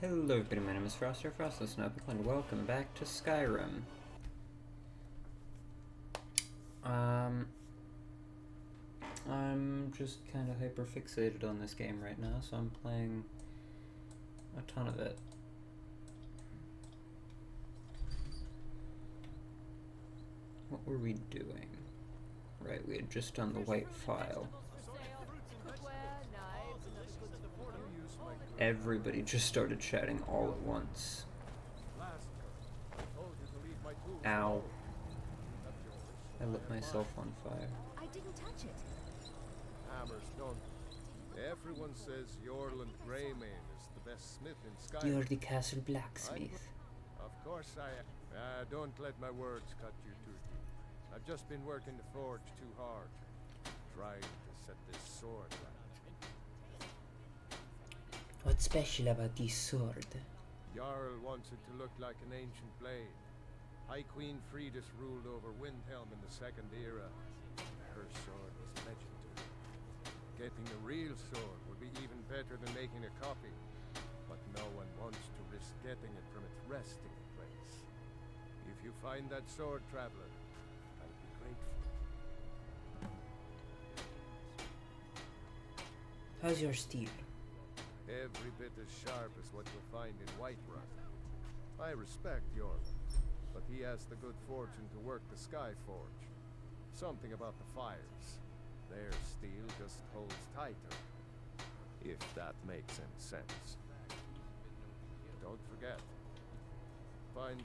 Hello everybody, my name is Froster, Frostless and welcome back to Skyrim. I'm just kind of hyper fixated on this game right now, so I'm playing a ton of it. What were we doing? Right, we had just done the white file. Everybody just started chatting all at once. Ow. I lit myself on fire. I didn't touch it. Hammer's done. Everyone says Yorland Greymane is the best smith in Skyrim. You're the castle blacksmith. Of course I am. Don't let my words cut you too deep. I've just been working the forge too hard. Trying to set this sword right. What's special about this sword? Jarl wants it to look like an ancient blade. High Queen Fridis ruled over Windhelm in the Second Era. Her sword was legendary. Getting a real sword would be even better than making a copy. But no one wants to risk getting it from its resting place. If you find that sword, traveler, I'll be grateful. How's your steel? Every bit as sharp as what you'll find in Whiterun. I respect York, but he has the good fortune to work the Skyforge. Something about the fires. Their steel just holds tighter. If that makes any sense. Don't forget. Find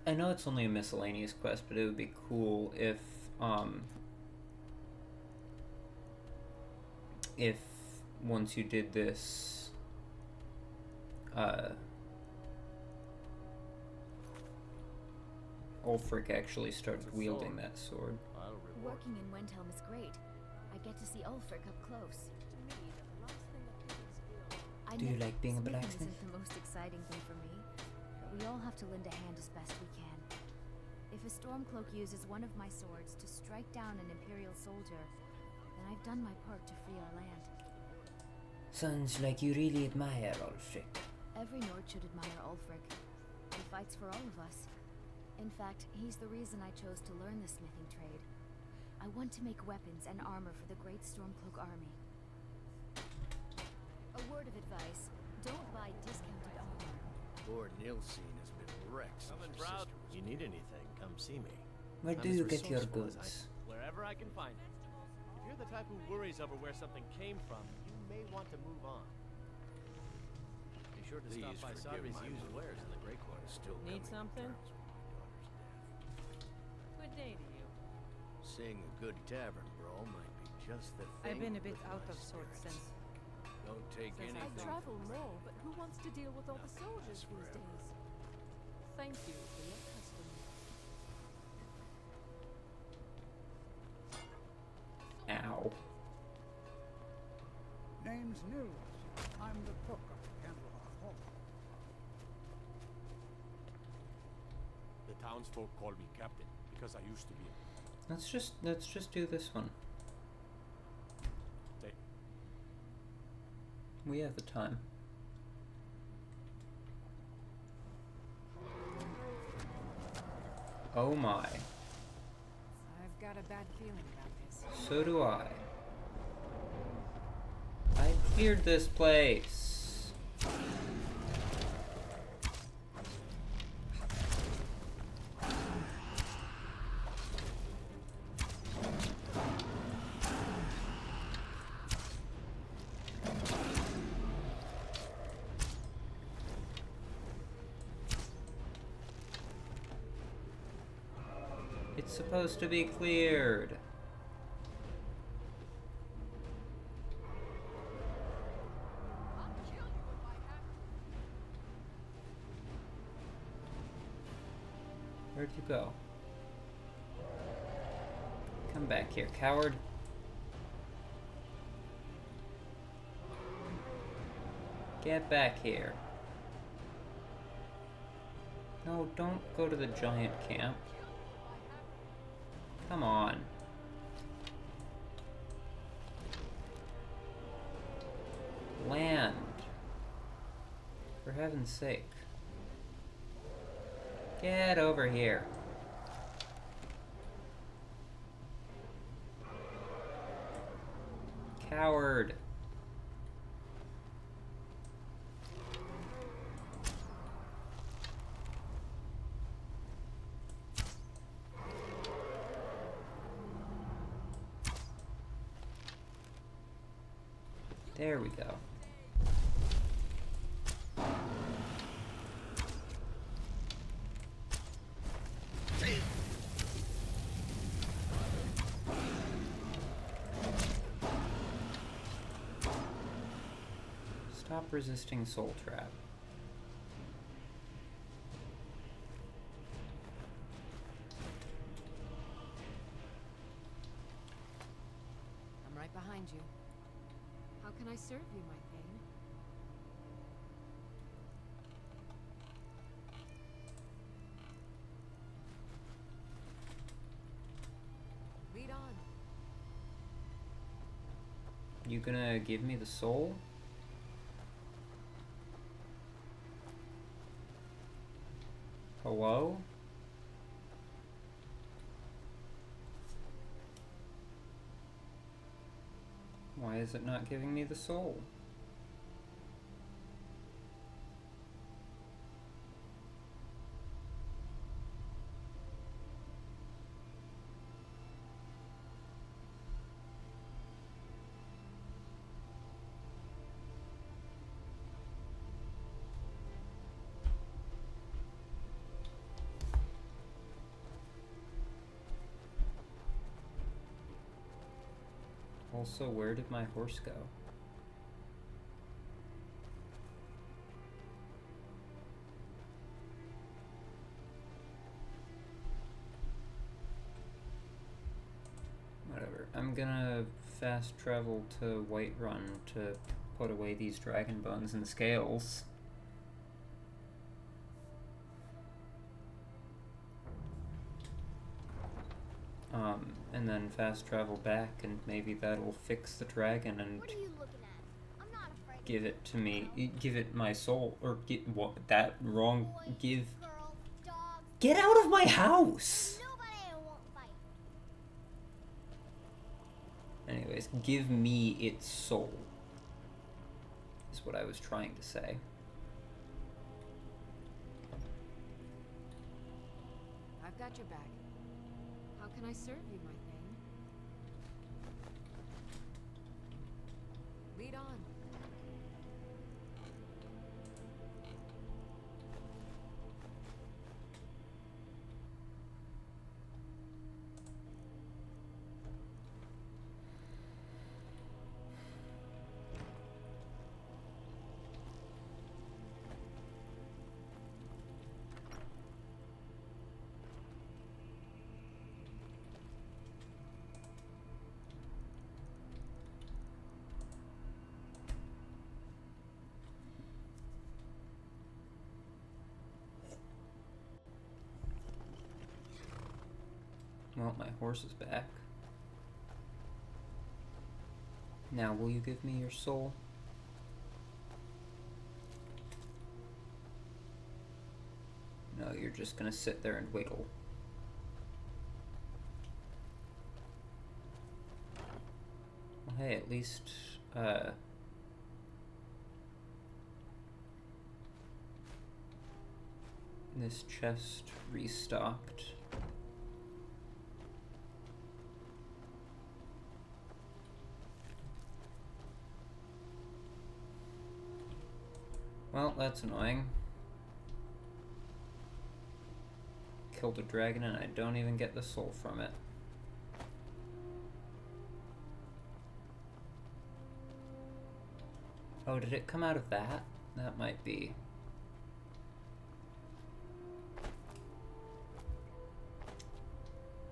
I know it's only a miscellaneous quest, but it would be cool if once you did this, Ulfric actually started wielding that sword. Working in Windhelm is great. I get to see Ulfric up close. Do you like being a blacksmith? Isn't the most exciting thing for me, but we all have to lend a hand as best we can. If a Stormcloak uses one of my swords to strike down an Imperial soldier, then I've done my part to free our land. Sounds like you really admire Ulfric. Every Nord should admire Ulfric. He fights for all of us. In fact, he's the reason I chose to learn the smithing trade. I want to make weapons and armor for the great Stormcloak army. A word of advice, don't buy discounted armor. Lord Nilsine has been wrecked since your sister was you need anything, come see me. Where do I'm as you get your resourceful as goods? Wherever I can find it. If you're the type who worries over where something came from, you may want to move on. Be sure to stop by Sabri's used wares in the Great Quarter. Still Need coming to something? terms with my daughter's death. Good day to you. Seeing a good tavern brawl might be just the thing. I've been a bit with out my of sorts spirits. since. Don't take since I anything. travel from me. more, but who wants to deal with all the Nothing soldiers lasts these forever. days? Thank you for your custom. Ow. Name's Nils. I'm the cook of the Candlehearth Hall. The townsfolk call me captain because I used to be. Let's just do this one. We have the time. Oh my. I've got a bad feeling about this. So do I. I cleared this place. It's supposed to be cleared. Where'd you go? Come back here, coward. Get back here. No, don't go to the giant camp. Come on. heaven's sake. Get over here. Coward. There we go. Stop resisting Soul Trap. I'm right behind you. How can I serve you, my Thane? Lead on. You gonna give me the soul? Hello? Why is it not giving me the soul? Also, where did my horse go? Whatever. I'm gonna fast travel to Whiterun to put away these dragon bones and scales. And then fast travel back, and maybe that'll fix the dragon and What are you looking at? I'm not afraid. give it to me. Give it my soul. Or get what? That wrong. Give. Girls, dogs, Get out of my house! nobody won't fight. Anyways, give me its soul. Is what I was trying to say. I've got your back. How can I serve you, my Thane? Lead on. Well, my horse is back. Now, will you give me your soul? No, you're just gonna sit there and wiggle. Well, hey, at least, this chest restocked. Well, that's annoying. Killed a dragon and I don't even get the soul from it. Oh, did it come out of that? That might be.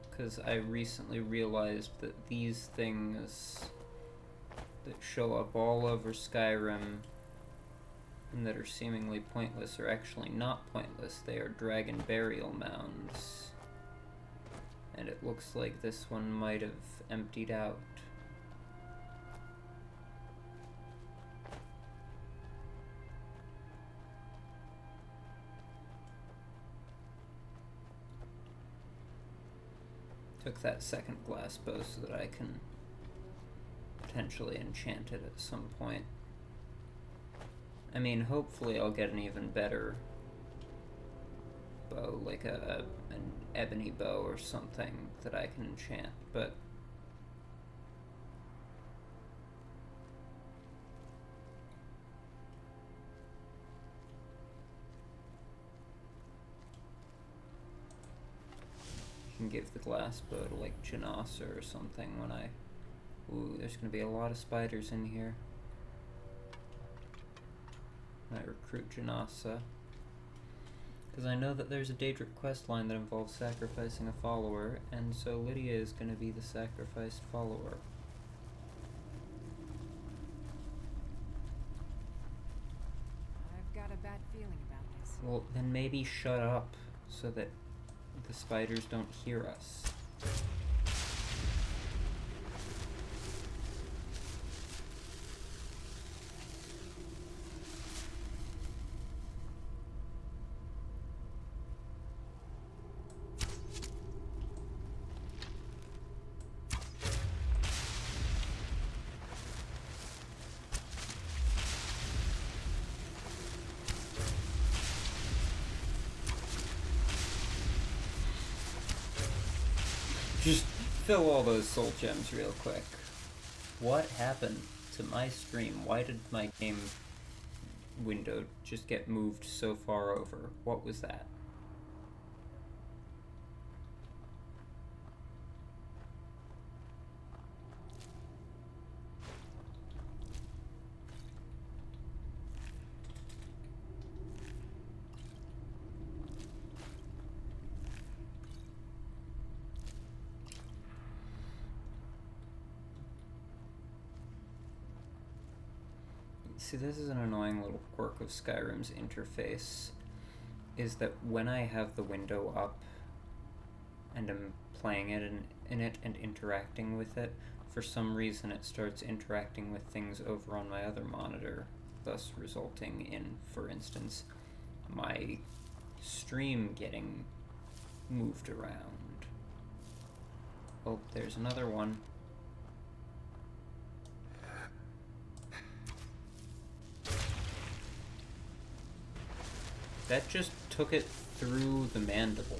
Because I recently realized that these things that show up all over Skyrim and that are seemingly pointless are actually not pointless. They are dragon burial mounds. And it looks like this one might have emptied out. that second glass bow so that I can potentially enchant it at some point. I mean, hopefully I'll get an even better bow, like an ebony bow or something that I can enchant, but I can give the glass bow to like Janasa or something when I... Ooh, there's gonna be a lot of spiders in here. I recruit Janasa. Because I know that there's a Daedric quest line that involves sacrificing a follower, and so Lydia is going to be the sacrificed follower. I've got a bad feeling about this. Well, then maybe shut up so that the spiders don't hear us. Just fill all those soul gems real quick. What happened to my stream? Why did my game window just get moved so far over? What was that? See, this is an annoying little quirk of Skyrim's interface, is that when I have the window up and I'm playing it in it and interacting with it, for some reason it starts interacting with things over on my other monitor, thus resulting in, for instance, my stream getting moved around. Oh, there's another one. That just took it through the mandible.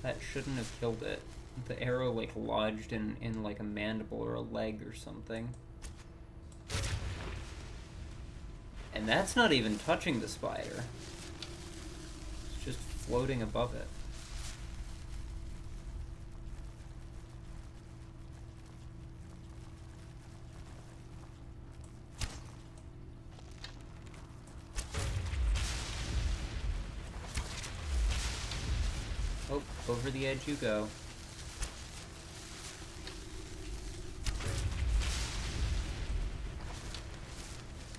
That shouldn't have killed it. The arrow like lodged in like a mandible or a leg or something. And that's not even touching the spider. It's just floating above it. Oh, over the edge you go.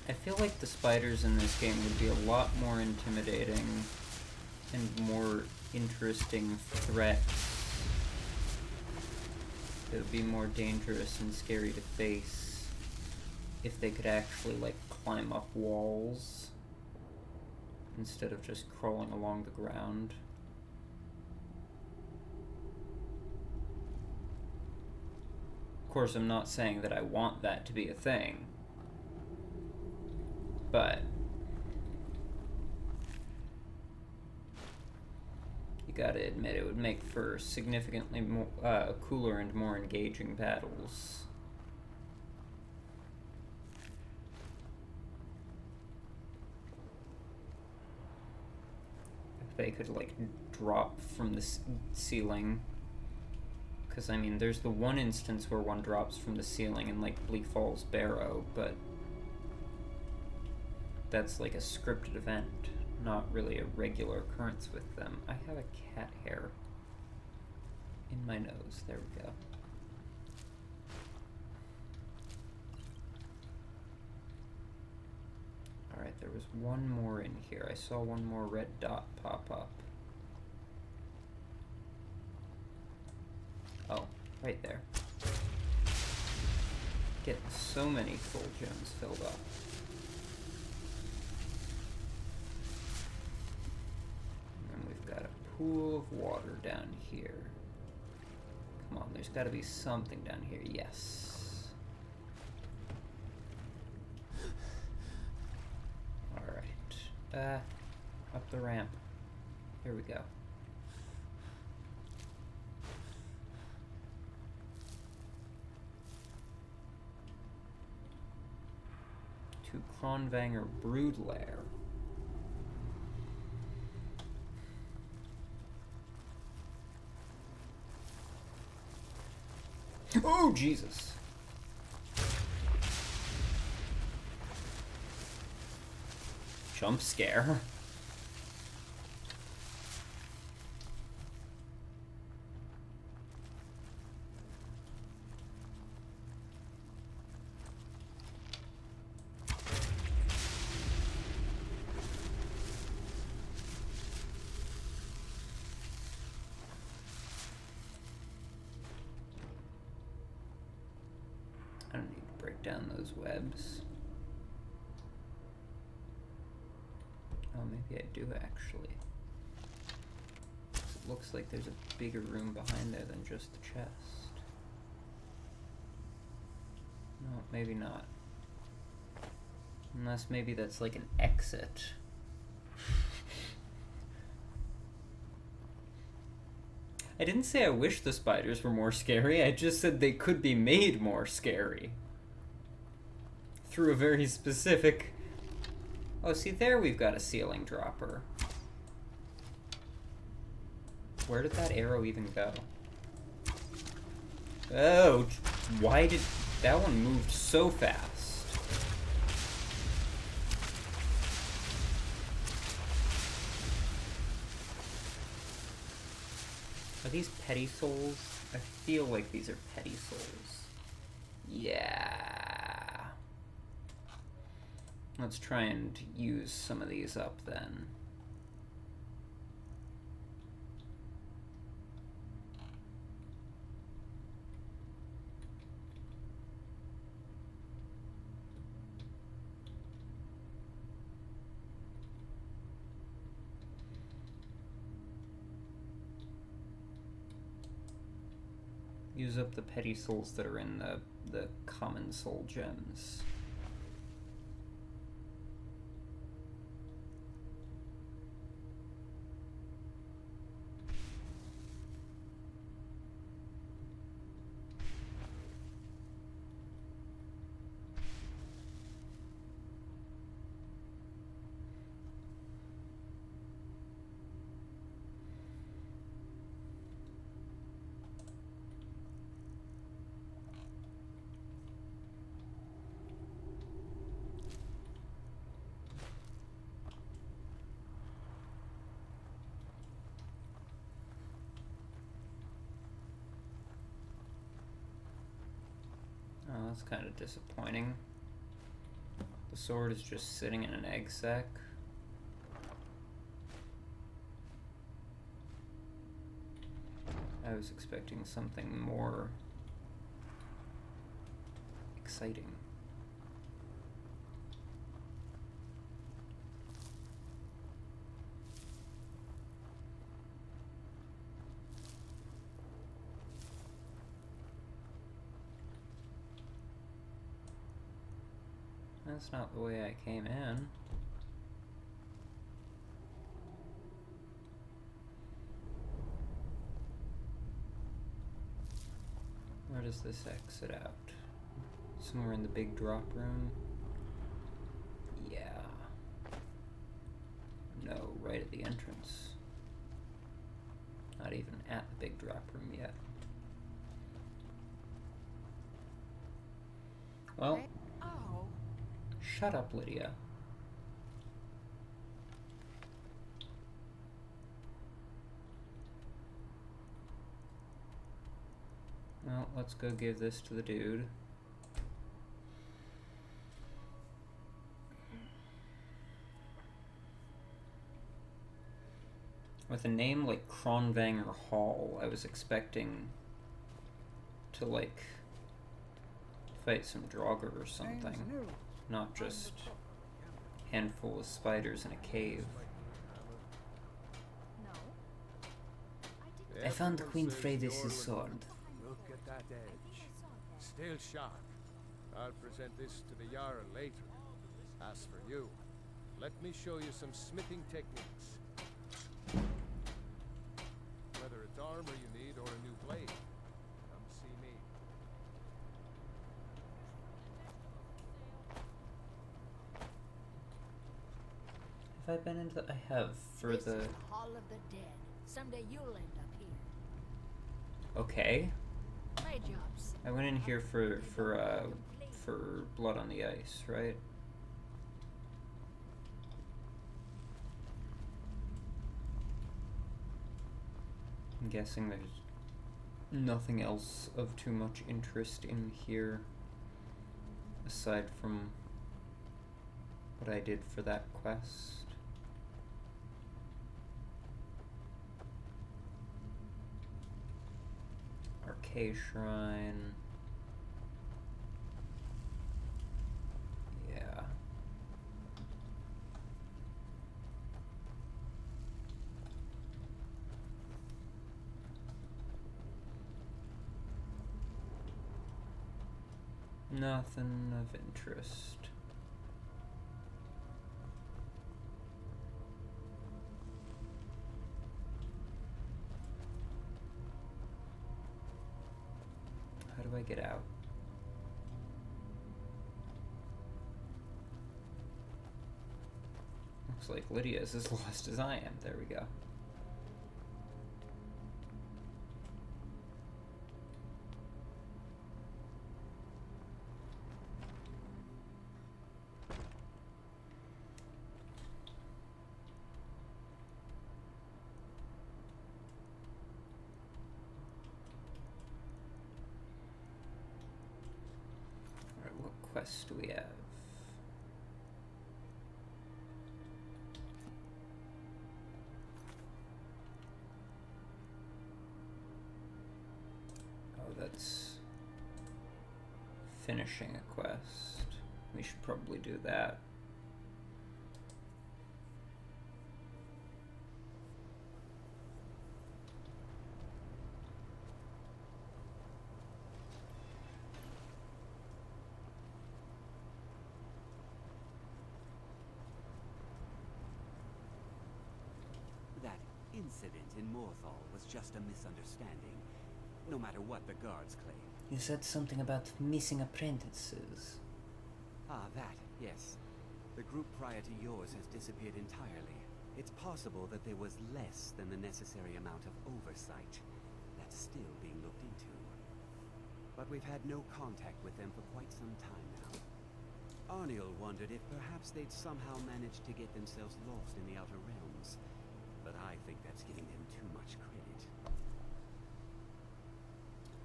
I feel like the spiders in this game would be a lot more intimidating and more interesting threats. It would be more dangerous and scary to face if they could actually, like, climb up walls instead of just crawling along the ground. Of course, I'm not saying that I want that to be a thing, but you gotta admit it would make for significantly more, cooler and more engaging battles. If they could, like, drop from the ceiling. Because, I mean, there's the one instance where one drops from the ceiling in, like, Bleak Falls Barrow, but that's like a scripted event, not really a regular occurrence with them. I have a cat hair in my nose. There we go. Alright, there was one more in here. I saw one more red dot pop up. Oh, right there. Getting so many soul gems filled up. And we've got a pool of water down here. there's got to be something down here. Yes. Alright. Up the ramp. Here we go. To Kronvanger Brood Lair. Oh, Jesus. Jump scare. I don't need to break down those webs. Oh, maybe I do actually. It looks like there's a bigger room behind there than just the chest. No, maybe not. Unless maybe that's like an exit. I didn't say I wish the spiders were more scary, I just said they could be made more scary. Through a very specific... Oh, see, there we've got a ceiling dropper. Where did that arrow even go? Oh, why did... That one moved so fast. Are these petty souls? I feel like these are petty souls. Yeah. Let's try and use some of these up then. Use up the petty souls that are in the common soul gems. Oh, that's kind of disappointing. The sword is just sitting in an egg sac. I was expecting something more exciting. That's not the way I came in. Where does this exit out? Somewhere in the big drop room? Yeah. No, right at the entrance. Not even at the big drop room yet. Well, shut up, Lydia. Well, let's go give this to the dude. With a name like Kronvanger Hall, I was expecting to, like, fight some Draugr or something. Not just a handful of spiders in a cave. No. I found Queen Freydis' sword. Look at that edge. Still sharp. I'll present this to the Jarl later. As for you, let me show you some smithing techniques. Whether it's armor you need or a new blade, come see me. Have I been into I have for This the is Hall of the Dead. Someday you'll end up here. okay. My job's I went in here for Blood on the Ice, right? I'm guessing there's nothing else of too much interest in here aside from what I did for that quest. Arcade Shrine. Yeah. Nothing of interest. How do I get out? Looks like Lydia is as lost as I am. There we go. Alright, what quest do we have? Oh, that's finishing a quest. We should probably do that. That incident in Morthal was just a misunderstanding, no matter what the guards claim. You said something about missing apprentices. Ah, that, yes. The group prior to yours has disappeared entirely. It's possible that there was less than the necessary amount of oversight. That's still being looked into. But we've had no contact with them for quite some time now. Arniel wondered if perhaps they'd somehow managed to get themselves lost in the Outer Realms. But I think that's giving them too much credit.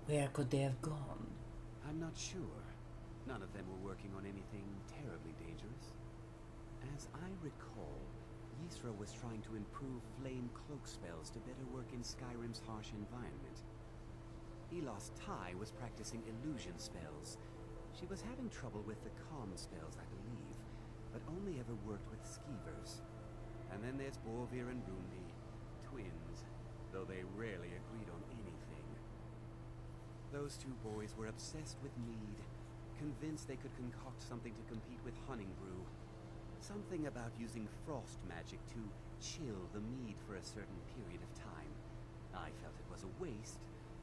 Where could they have gone? I'm not sure. None of them were working on anything terribly dangerous. As I recall, Ysra was trying to improve flame cloak spells to better work in Skyrim's harsh environment. Elos Tai was practicing illusion spells. She was having trouble with the calm spells, I believe, but only ever worked with skeevers. And then there's Borvir and Rundi, twins, though they rarely agreed on anything. Those two boys were obsessed with mead, convinced they could concoct something to compete with Hunning Brew. Something about using frost magic to chill the mead for a certain period of time. I felt it was a waste,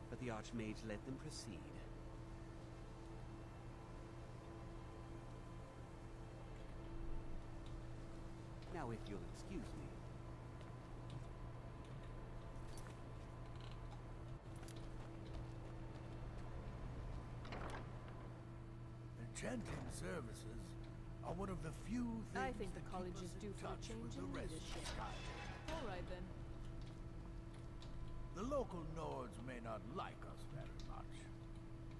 but the Archmage let them proceed. Now, if you'll excuse me. Enchanting services are one of the few things I think the that college keep is us due in for a touch change with the in rest of leadership. Skyrim. All right then. The local Nords may not like us very much,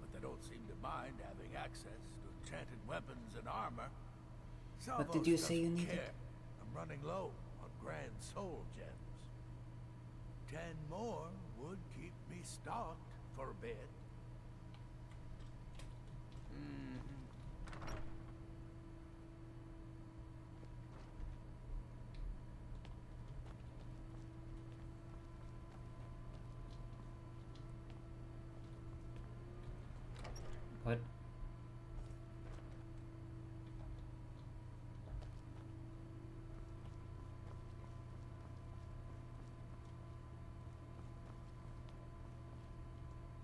but they don't seem to mind having access to enchanted weapons and armor. What did you say you doesn't needed? care. I'm running low on Grand Soul gems. 10 more would keep me stocked for a bit. What?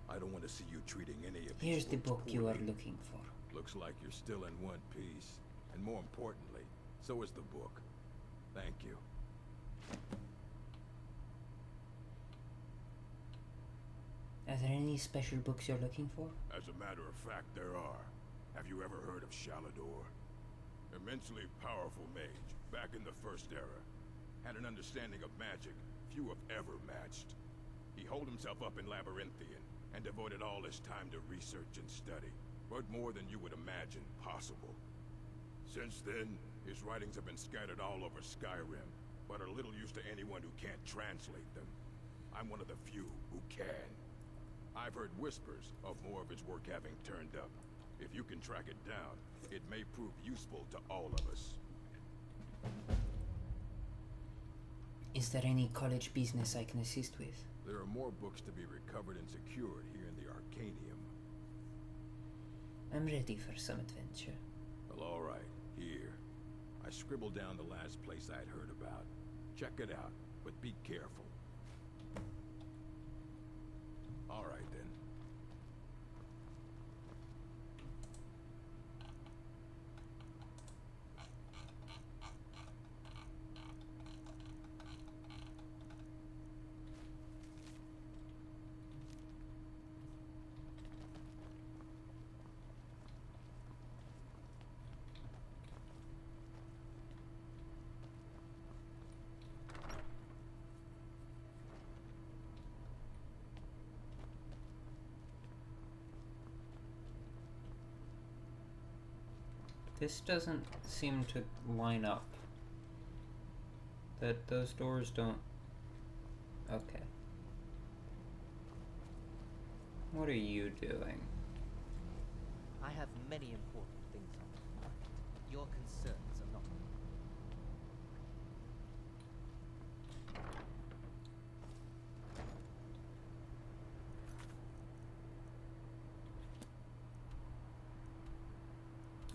I don't want to see you treating any of these Here's the folks book you are poorly. looking for. Looks like you're still in one piece. And more importantly, so is the book. Thank you. Are there any special books you're looking for? As a matter of fact, there are. Have you ever heard of Shalador? Immensely powerful mage, back in the First Era. Had an understanding of magic few have ever matched. He holed himself up in Labyrinthian, and devoted all his time to research and study. But more than you would imagine possible. Since then, his writings have been scattered all over Skyrim, but are little use to anyone who can't translate them. I'm one of the few who can. I've heard whispers of more of his work having turned up. If you can track it down, it may prove useful to all of us. Is there any college business I can assist with? There are more books to be recovered and secured here in the Arcanium. I'm ready for some adventure. Well, all right. Here. I scribbled down the last place I'd heard about. Check it out, but be careful. All right, then. This doesn't seem to line up. Those doors don't... Okay. What are you doing? I have many important things on my mind. Your concerns are not.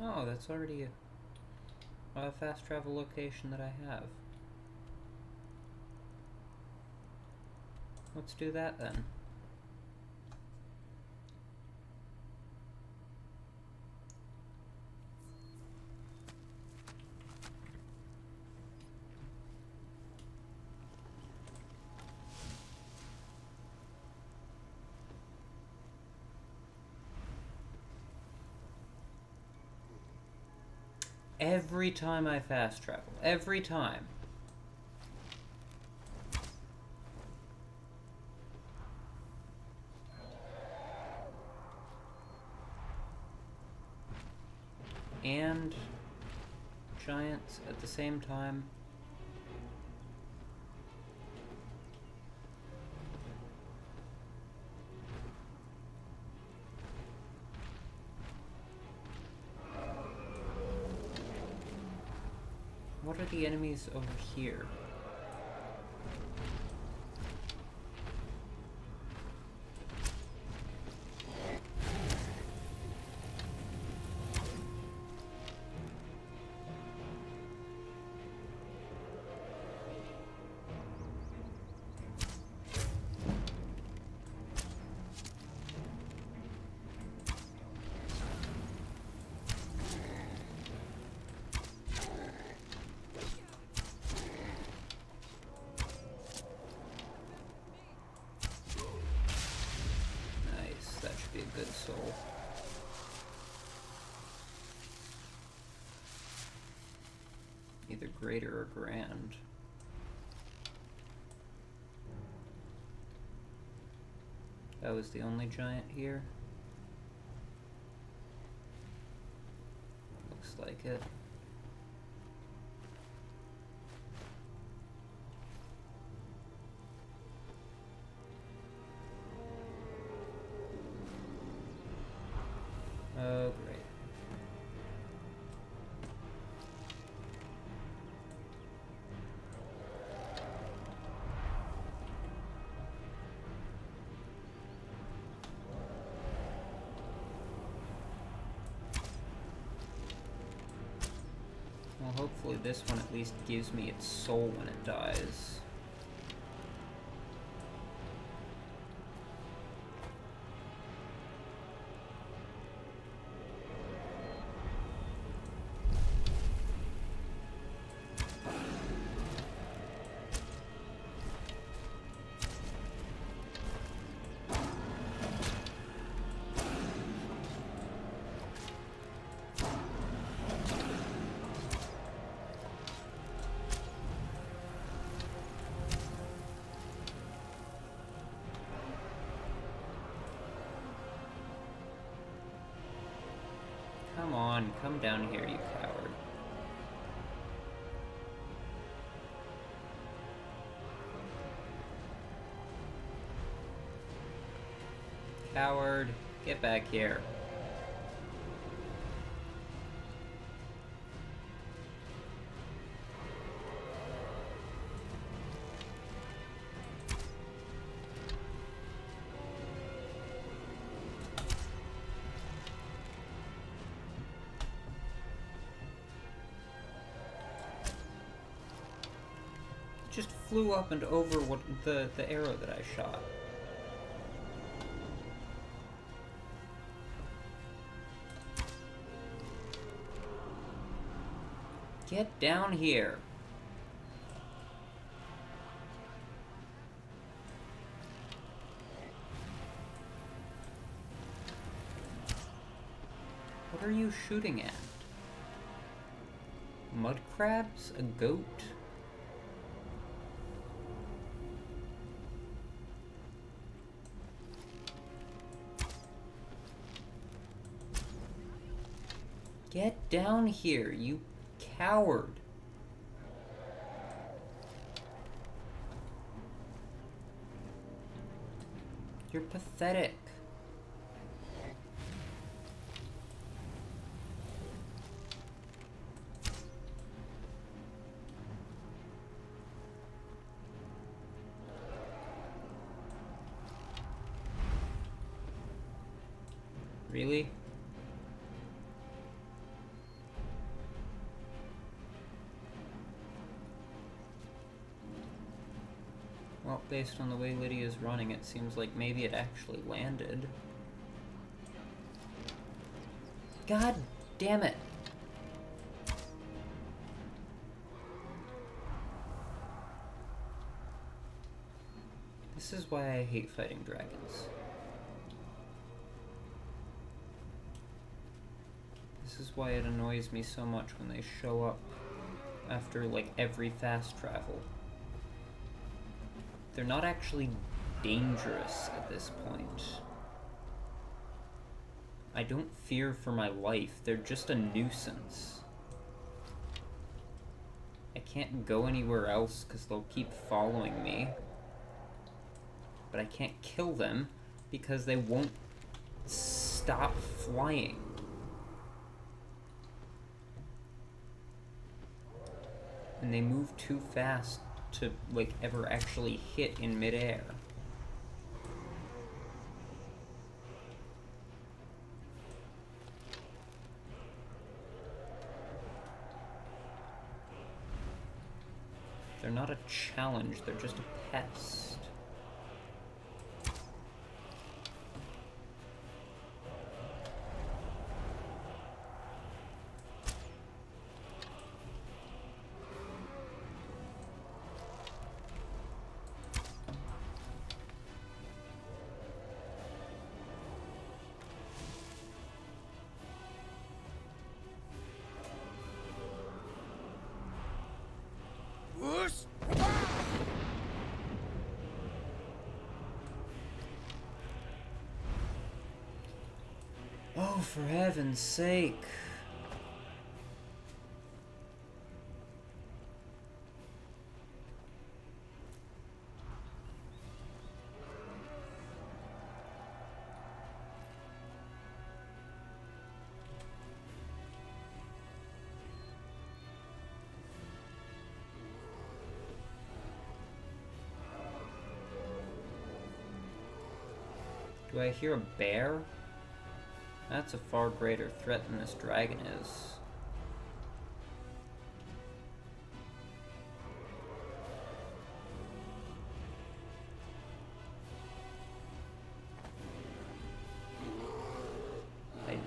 Oh, that's already a fast travel location that I have. Let's do that then. Every time I fast travel. Every time. And giants at the same time. What are the enemies over here? Be a good soul. Either greater or grand. That was the only giant here. Looks like it. Oh, great. Well, hopefully this one at least gives me its soul when it dies. Come on, come down here, you coward. Coward, get back here. Just flew up and over what the arrow that I shot. Get down here. What are you shooting at? Mud crabs? A goat? Get down here, you coward. You're pathetic. Really? Well, based on the way Lydia's running, it seems like maybe it actually landed. God damn it! This is why I hate fighting dragons. This is why it annoys me so much when they show up after, like, every fast travel. They're not actually dangerous at this point. I don't fear for my life. They're just a nuisance. I can't go anywhere else because they'll keep following me. But I can't kill them because they won't stop flying. And they move too fast to, like, ever actually hit in midair. They're not a challenge, they're just a pest. Oh, for heaven's sake. Do I hear a bear? That's a far greater threat than this dragon is.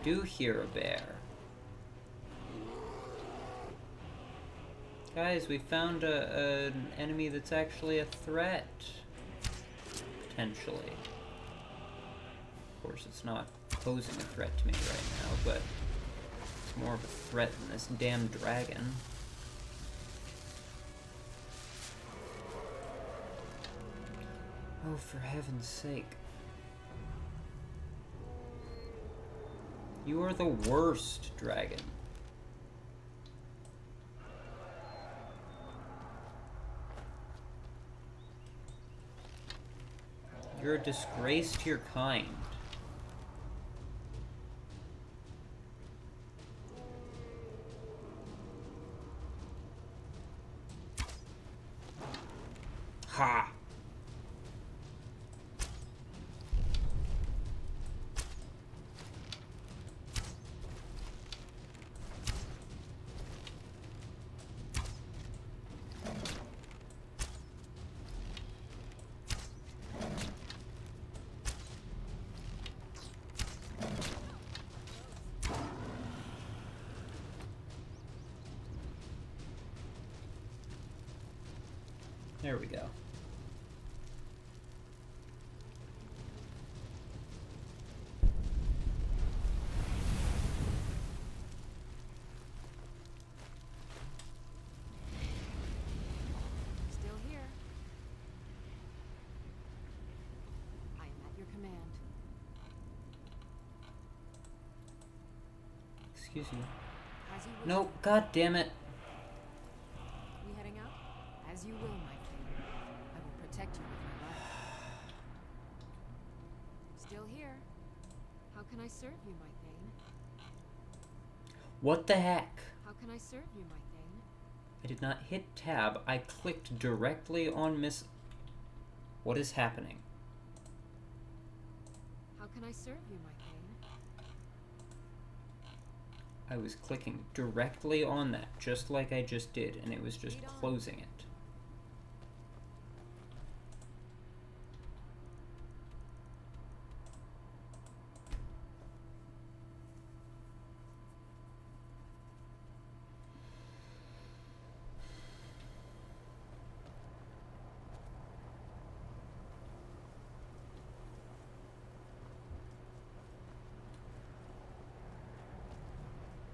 do hear a bear. Guys, we found an enemy that's actually a threat. Potentially. Of course, it's not posing a threat to me right now, but it's more of a threat than this damn dragon. Oh, for heaven's sake. You are the worst, dragon. You're a disgrace to your kind. Ha! There we go. Still here. I am at your command. Excuse me. As you wish. No, god damn it. We heading out? As you will, my thing. I will protect you with my life. Still here. How can I serve you, my Thane? What the heck? How can I serve you, my Thane? I did not hit tab. I clicked directly on Miss... What is happening? How can I serve you, my Thane? I was clicking directly on that, just like I just did, and it was just closing it.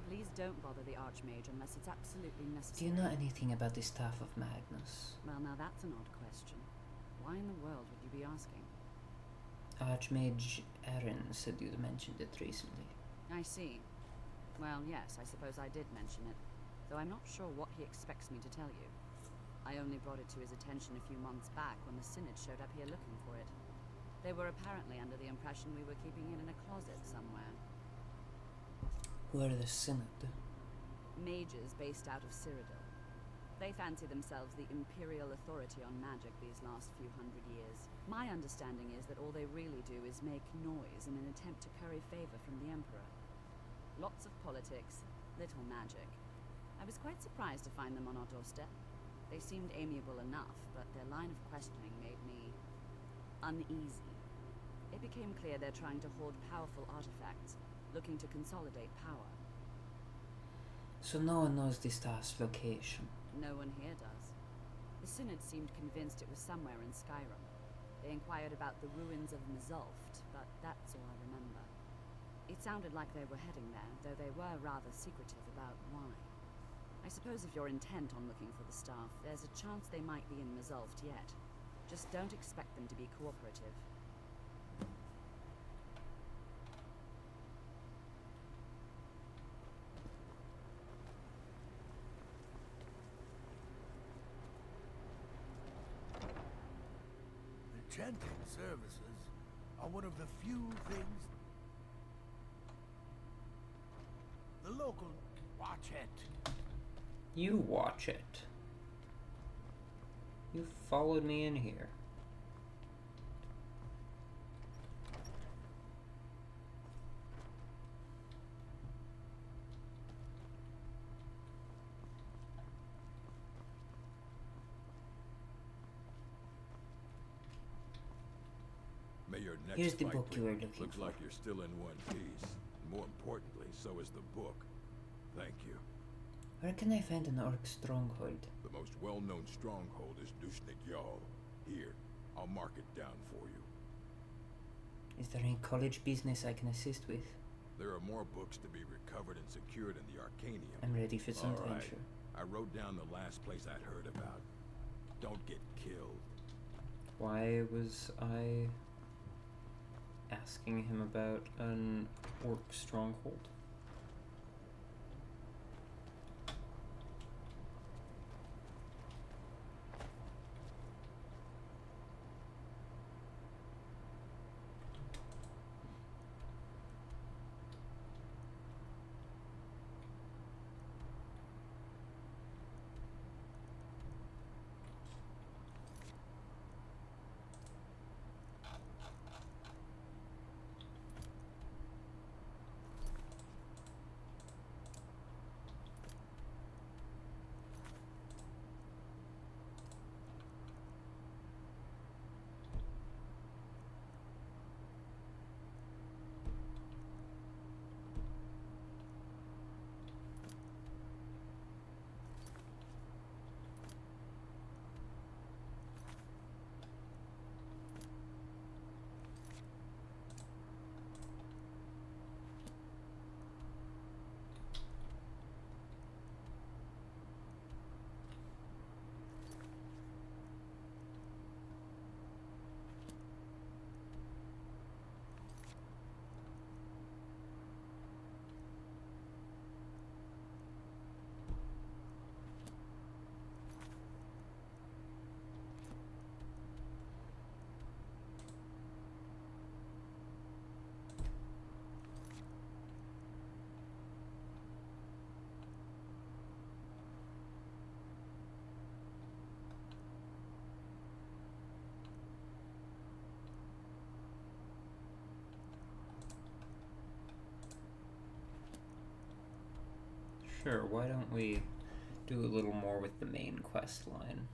Please don't bother the Archmage unless it's absolutely Do necessary. you know anything about the Staff of Magnus? Well, now that's an odd question. Why in the world would you be asking? Archmage Aaron said you mentioned it recently. I see. Well, yes, I suppose I did mention it, though I'm not sure what he expects me to tell you. I only brought it to his attention a few months back when the Synod showed up here looking for it. They were apparently under the impression we were keeping it in a closet somewhere. Who are the Synod? Mages based out of Cyrodiil. They fancy themselves the imperial authority on magic these last few hundred years. My understanding is that all they really do is make noise in an attempt to curry favor from the Emperor. Lots of politics, little magic. I was quite surprised to find them on our doorstep. They seemed amiable enough, but their line of questioning made me uneasy. It became clear they're trying to hoard powerful artifacts, looking to consolidate power. So no one knows the staff's location. No one here does. The Synod seemed convinced it was somewhere in Skyrim. They inquired about the ruins of Mzulft, but that's all I remember. It sounded like they were heading there, though they were rather secretive about why. I suppose if you're intent on looking for the staff, there's a chance they might be in Mzulft yet. Just don't expect them to be cooperative. The chanting services are one of the few things the local watch it. You watch it. You followed me in here. May your next Here's the fight book you were with me looking looks for. like you're still in one piece. And more important, so is the book. Thank you. Where can I find an orc stronghold? The most well-known stronghold is Dushnik Jarl. Here, I'll mark it down for you. Is there any college business I can assist with? There are more books to be recovered and secured in the Arcanium. I'm ready for some All right. adventure. I wrote down the last place I'd heard about. Don't get killed. Why was I asking him about an orc stronghold? Sure, why don't we do a little more with the main quest line?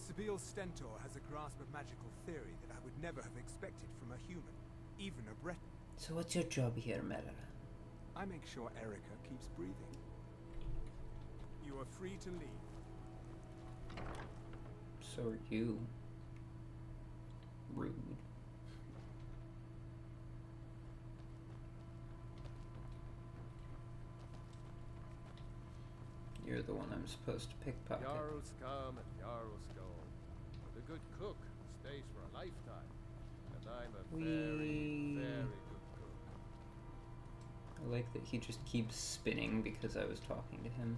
Sabil Stentor has a grasp of magical theory that I would never have expected from a human, even a Breton. So what's your job here, Merrin? I make sure Erica keeps breathing. You are free to leave. So are you. Rude. You're the one I'm supposed to pickpocket. Jarls come and Jarls go. But a good cook stays for a lifetime. And I'm a very, very good cook. I like that he just keeps spinning because I was talking to him.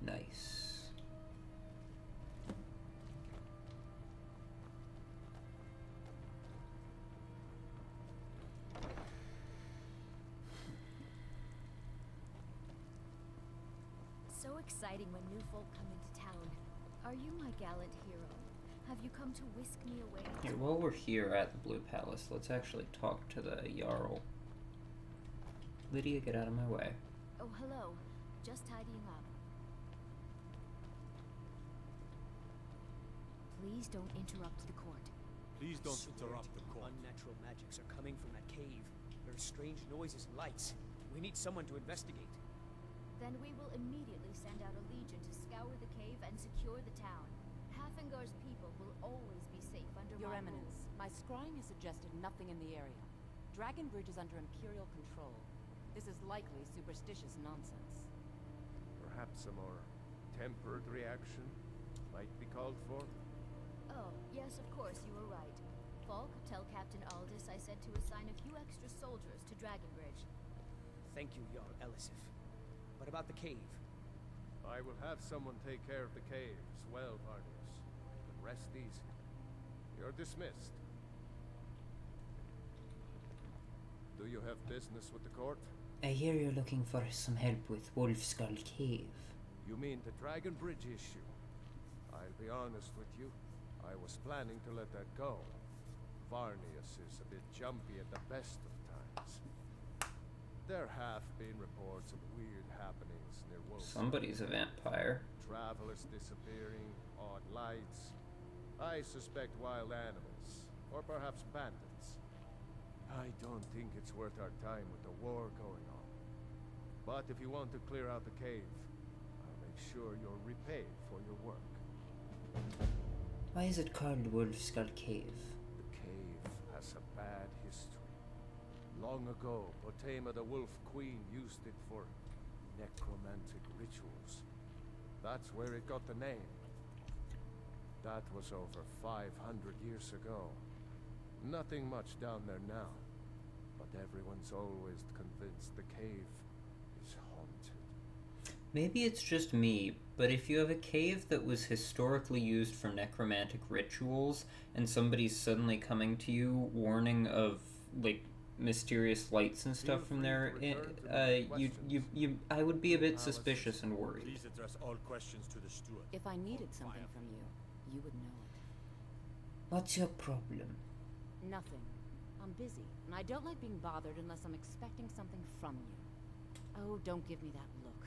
Nice. So exciting when new folk come into town. Are you my gallant hero? Have you come to whisk me away? Here, while we're here at the Blue Palace, let's actually talk to the Jarl. Lydia, get out of my way. Oh, hello. Just tidying up. Please don't interrupt the court. Please don't interrupt the court. Unnatural magics are coming from that cave. There are strange noises and lights. We need someone to investigate. Then we will immediately send out a legion to scour the cave and secure the town. Hafingar's people will always be safe under Your my Eminence, rules. my scrying has suggested nothing in the area. Dragon Bridge is under Imperial control. This is likely superstitious nonsense. Perhaps a more tempered reaction might be called for. Oh, yes, of course, you were Falk, tell Captain Aldous I said to assign a few extra soldiers to Dragonbridge. Thank you, Jarl Elisif. What about the cave? I will have someone take care of the cave as well, Varnius. And rest easy. You're dismissed. Do you have business with the court? I hear you're looking for some help with Wolfskull Cave. You mean the Dragonbridge issue? I'll be honest with you. I was planning to let that go. Varnius is a bit jumpy at the best of times. There have been reports of weird happenings near Wolfskull. Somebody's a vampire. Travelers disappearing, odd lights. I suspect wild animals, or perhaps bandits. I don't think it's worth our time with the war going on. But if you want to clear out the cave, I'll make sure you're repaid for your work. Why is it called Wolfskull Cave? The cave has a bad history. Long ago, Potema the Wolf Queen used it for necromantic rituals. That's where it got the name. That was over 500 years ago. Nothing much down there now. But everyone's always convinced the cave is haunted. Maybe it's just me, but if you have a cave that was historically used for necromantic rituals and somebody's suddenly coming to you warning of like mysterious lights and stuff from there, I would be a bit suspicious and worried. Please address all questions to the steward. If I needed something from you, you would know it. What's your problem? Nothing. I'm busy, and I don't like being bothered unless I'm expecting something from you. Oh, don't give me that look.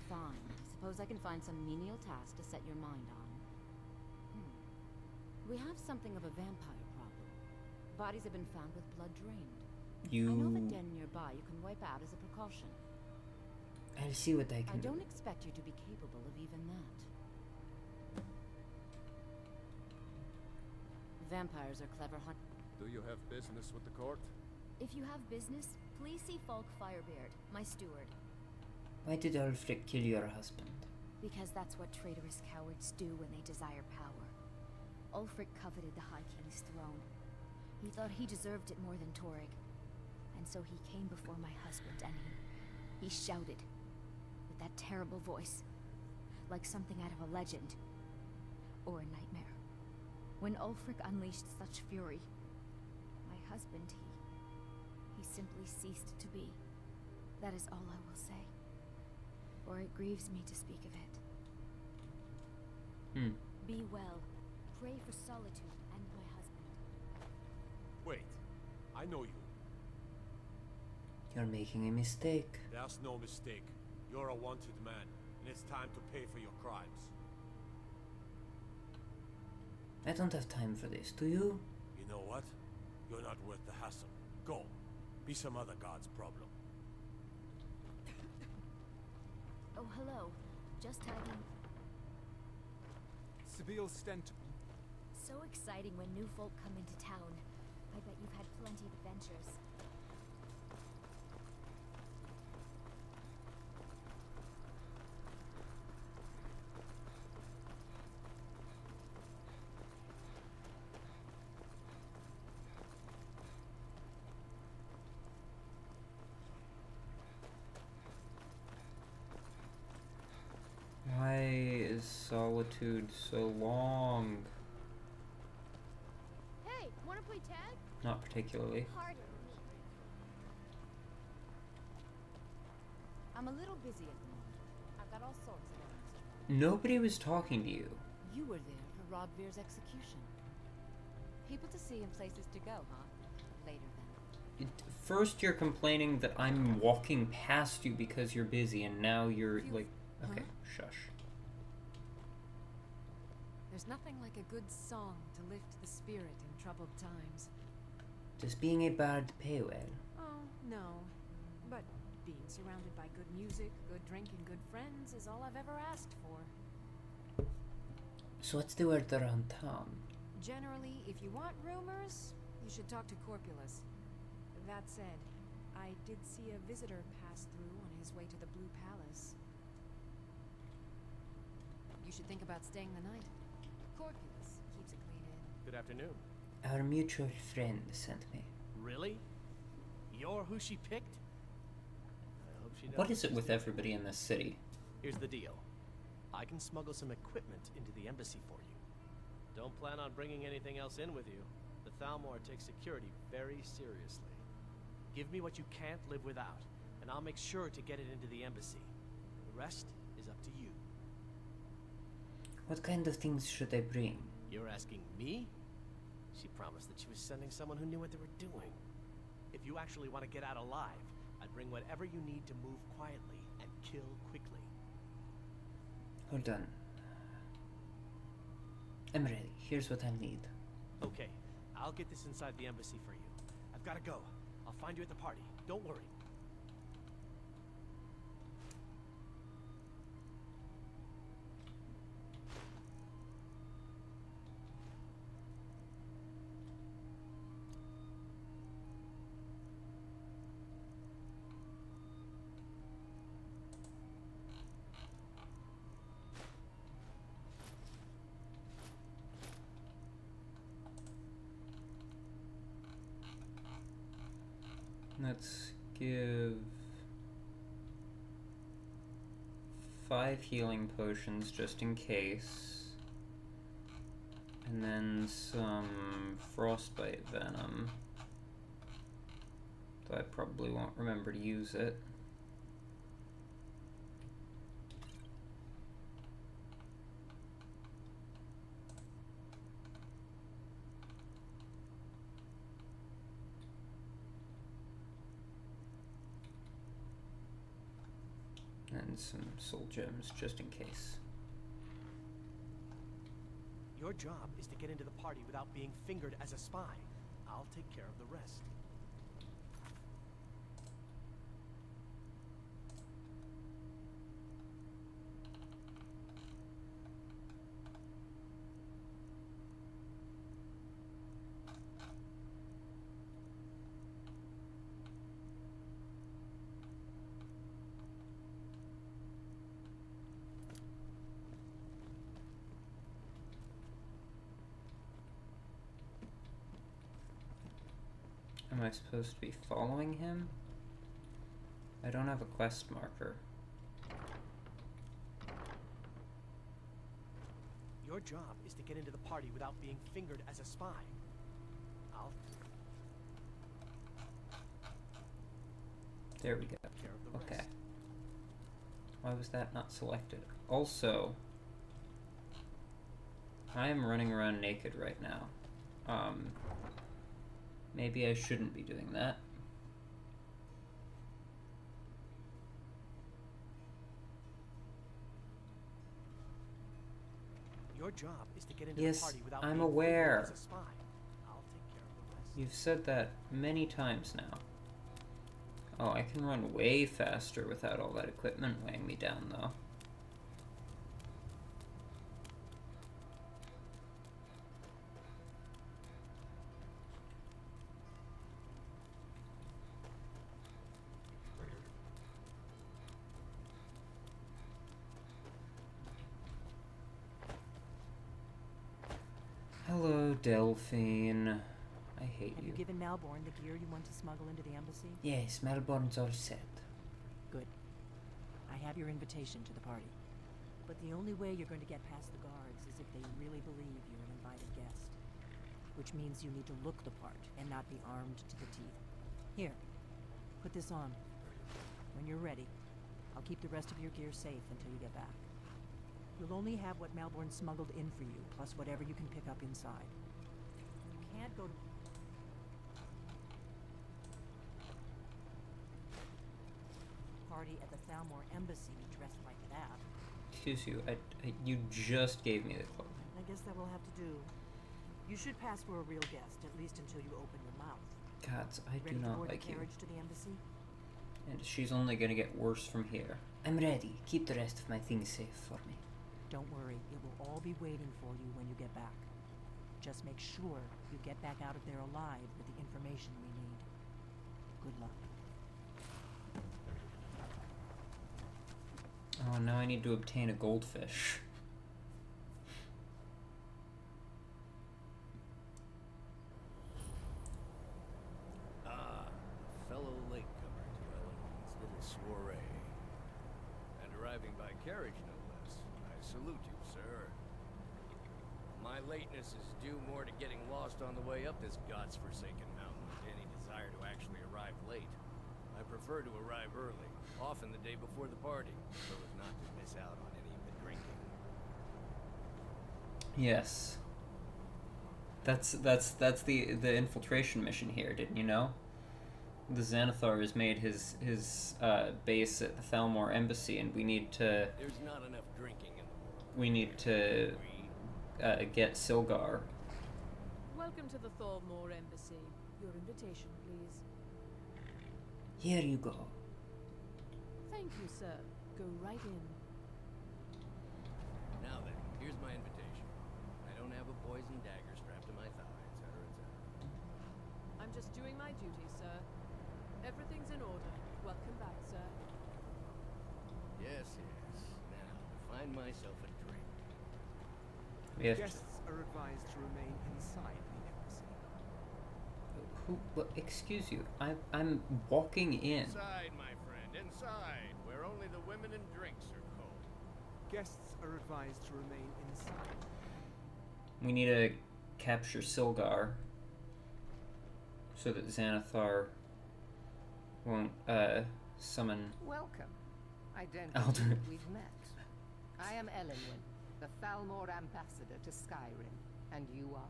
Fine. Suppose I can find some menial task to set your mind on. We have something of a vampire problem. Bodies have been found with blood drained. I know of a den nearby you can wipe out as a precaution. I'll see what I can do. I don't expect you to be capable of even that. Vampires are clever hunt. Do you have business with the court? If you have business, please see Falk Firebeard, my steward. Why did Ulfric kill your husband? Because that's what traitorous cowards do when they desire power. Ulfric coveted the High King's throne. He thought he deserved it more than Torrig. And so he came before my husband and he shouted with that terrible voice, like something out of a legend or a nightmare. When Ulfric unleashed such fury, my husband, he simply ceased to be. That is all I will say. For it grieves me to speak of it. Be well. Pray for solitude and my husband. Wait, I know you. You're making a mistake. There's no mistake. You're a wanted man, and it's time to pay for your crimes. I don't have time for this, do you? You know what? You're not worth the hassle. Go. Be some other god's problem. Oh, hello. Just tagging. Sybille Stentor. So exciting when new folk come into town. I bet you've had plenty of adventures. Why is solitude so long? Hey, wanna play tag? Not particularly. Pardon me. I'm a little busy at the moment. I've got all sorts of errands to run. Nobody was talking to you. You were there for Rodvir's execution. People to see and places to go, huh? Later then. First you're complaining that I'm walking past you because you're busy, and now you're like... Okay, shush. There's nothing like a good song to lift the spirit in troubled times. Does being a bard pay well? Oh, no. But being surrounded by good music, good drink, and good friends is all I've ever asked for. So what's the word around town? Generally, if you want rumors, you should talk to Corpulus. That said, I did see a visitor pass through on his way to the Blue Palace. You should think about staying the night. Corpulus keeps a clean inn. Good afternoon. Our mutual friend sent me. Really? You're who she picked? I hope she knows. What is it with everybody in this city? Here's the deal. I can smuggle some equipment into the embassy for you. Don't plan on bringing anything else in with you. The Thalmor takes security very seriously. Give me what you can't live without, and I'll make sure to get it into the embassy. The rest is up to you. What kind of things should I bring? You're asking me? She promised that she was sending someone who knew what they were doing. If you actually want to get out alive, I'd bring whatever you need to move quietly and kill quickly. Hold on. I'm ready. Here's what I need. Okay, I'll get this inside the embassy for you. I've got to go. I'll find you at the party. Don't worry. Let's give 5 healing potions just in case. And then some frostbite venom. Though I probably won't remember to use it. And some soul gems just in case. Your job is to get into the party without being fingered as a spy. I'll take care of the rest. Am I supposed to be following him? I don't have a quest marker. Your job is to get into the party without being fingered as a spy. I'll There we go. take care of the Okay. rest. Why was that not selected? Also, I am running around naked right now. Maybe I shouldn't be doing that. Your job is to get into Yes, the party without I'm being aware. fingered as a spy. I'll take care of the rest. You've said that many times now. Oh, I can run way faster without all that equipment weighing me down, though. Hello, Delphine. I hate Have you given Malborn the gear you want to smuggle into the embassy? Yes, Melbourne's all set. Good. I have your invitation to the party. But the only way you're going to get past the guards is if they really believe you're an invited guest. Which means you need to look the part and not be armed to the teeth. Here, put this on. When you're ready, I'll keep the rest of your gear safe until you get back. You'll only have what Malborn smuggled in for you, plus whatever you can pick up inside. You can't go to... party at the Thalmor embassy dressed like that. Excuse you, you just gave me the clothing. I guess that will have to do. You should pass for a real guest, at least until you open your mouth. Gods, I do Ready to not board like the you. carriage to the embassy? And she's only gonna get worse from here. I'm ready. Keep the rest of my things safe for me. Don't worry, it will all be waiting for you when you get back. Just make sure you get back out of there alive with the information we need. Good luck. Oh, now I need to obtain a goldfish. soiree. And arriving by carriage, no less. I salute you, sir. My lateness is due more to getting lost on the way up this god's-forsaken mountain than to any desire to actually arrive late. I prefer to arrive early, often the day before the party, so as not to miss out on any of the drinking. Yes. That's the infiltration mission here, didn't you know? The Xanathar has made his base at the Thalmor embassy, and we need to. There's not enough drinking in the world. We need to get Silgar. Welcome to the Thalmor embassy. Your invitation, please. Here you go. Thank you, sir. Go right in. Now then, here's my invitation. I don't have a poison dagger strapped to my thigh, etc., etc. I'm just doing my duty, sir. Everything's in order. Welcome back, sir. Yes, yes. Now, to find myself a drink. Guests are advised to remain inside the embassy. Excuse you. I'm walking in. Inside, my friend, inside, where only the women and drinks are cold. Guests are advised to remain inside. We need to capture Silgar so that Xanathar won't summon. Welcome. I don't Elder. believe we've met. I am Elenwyn, the Thalmor ambassador to Skyrim, and you are?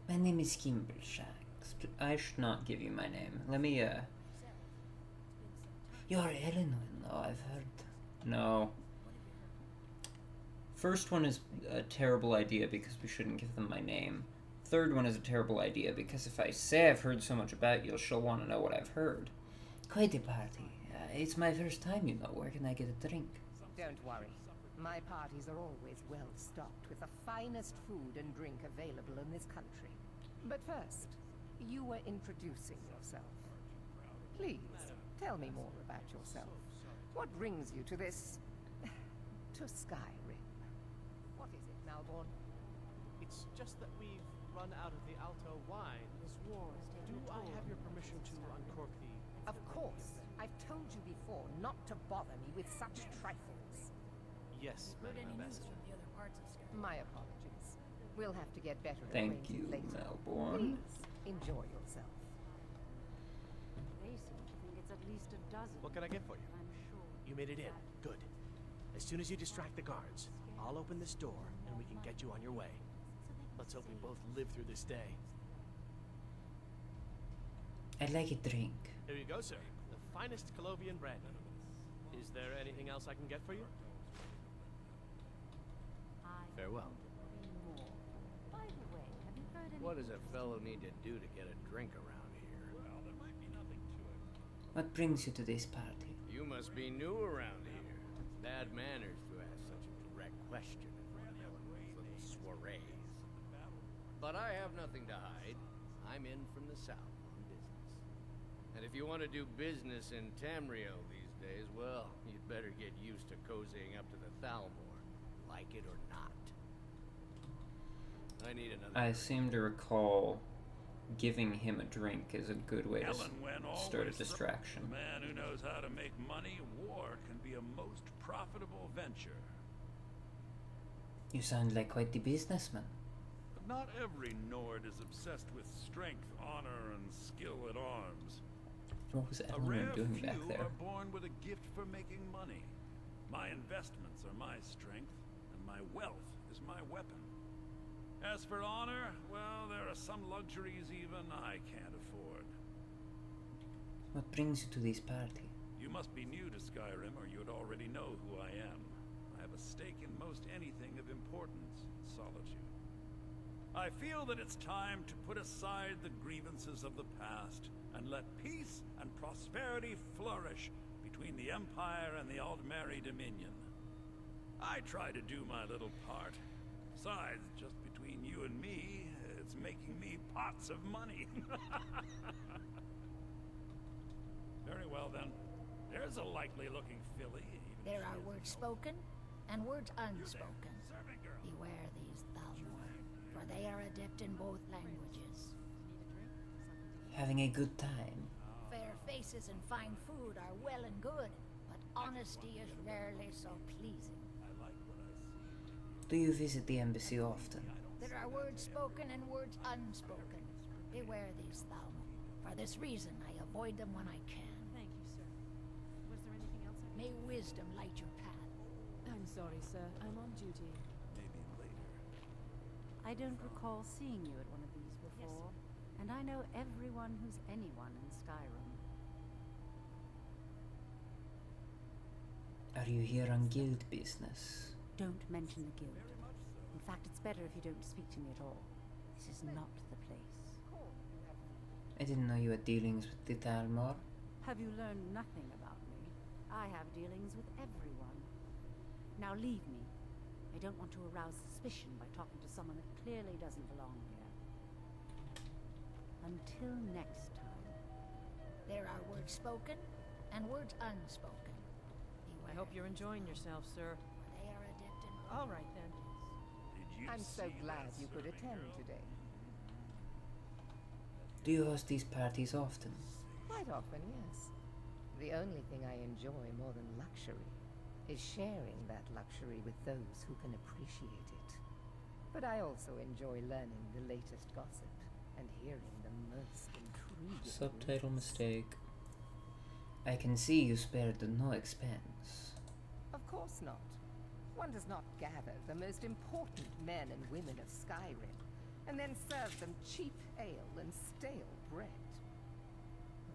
My name is Gimbleshanks. I should not give you my name. Let me, You're Elenwyn, though, I've heard. No. First one is a terrible idea because we shouldn't give them my name. Third one is a terrible idea because if I say I've heard so much about you, she'll want to know what I've heard. Quite a party. It's my first time, you know. Where can I get a drink? Don't worry. My parties are always well stocked with the finest food and drink available in this country. But first, you were introducing yourself. Please, tell me more about yourself. What brings you to this... to Skyrim? What is it, Malborn? It's just that we've run out of the Alto wine. Do I have your permission to uncork the... Of course. I've told you before not to bother me with such trifles. Yes, Madam Ambassador. My apologies. We'll have to get better Thank acquainted you, later. Malborn. Please, enjoy yourself. They seem to think it's at least a dozen. What can I get for you? I'm sure. You made it in. Good. As soon as you distract the guards, I'll open this door and we can get you on your way. Let's hope we both live through this day. I'd like a drink. Here you go, sir. The finest Colovian brandy. Is there anything else I can get for you? Farewell. By the way, have you heard any... What does a fellow need to do to get a drink around here? Well, there might be nothing to it. What brings you to this party? You must be new around here. Bad manners to ask such a direct question at one of Eleanor's little soirees. But I have nothing to hide. I'm in from the south on business. And if you want to do business in Tamriel these days, well, you'd better get used to cozying up to the Thalmor, like it or not. I need another I drink. seem to recall giving him a drink is a good way to Elenwen start a always distraction. A man who knows how to make money, war can be a most profitable venture. You sound like quite the businessman. But not every Nord is obsessed with strength, honor, and skill at arms. What was A Elenwen rare doing few back there? are born with a gift for making money. My investments are my strength, and my wealth is my weapon. As for honor, well, there are some luxuries even I can't afford. What brings you to this party? You must be new to Skyrim, or you'd already know who I am. I have a stake in most anything of importance in Solitude. I feel that it's time to put aside the grievances of the past and let peace and prosperity flourish between the Empire and the Aldmeri Dominion. I try to do my little part. Besides, just between you and me, it's making me pots of money. Very well, then. There's a likely-looking filly. There are words spoken and words unspoken. Beware these Thalmor, for they are adept in both languages. Having a good time. Fair faces and fine food are well and good, but honesty is rarely so pleasing. Do you visit the embassy often? There are words spoken and words unspoken. Beware these, Thalmor. For this reason, I avoid them when I can. Thank you, sir. Was there anything else I May wisdom light your path. I'm sorry, sir. I'm on duty. Maybe later. I don't recall seeing you at one of these before, and I know everyone who's anyone in Skyrim. Are you here on guild business? Don't mention the guild. In fact, it's better if you don't speak to me at all. This is not the place. I didn't know you had dealings with the Thalmor. Have you learned nothing about me? I have dealings with everyone. Now leave me. I don't want to arouse suspicion by talking to someone that clearly doesn't belong here. Until next time. There are words spoken and words unspoken. I hope you're enjoying yourself, sir. They are adept in All right, then. I'm so glad you could attend today. Do you host these parties often? Quite often, yes. The only thing I enjoy more than luxury is sharing that luxury with those who can appreciate it. But I also enjoy learning the latest gossip and hearing the most intriguing Subtitle rumors. mistake. I can see you spared no expense. Of course not. One does not gather the most important men and women of Skyrim and then serve them cheap ale and stale bread.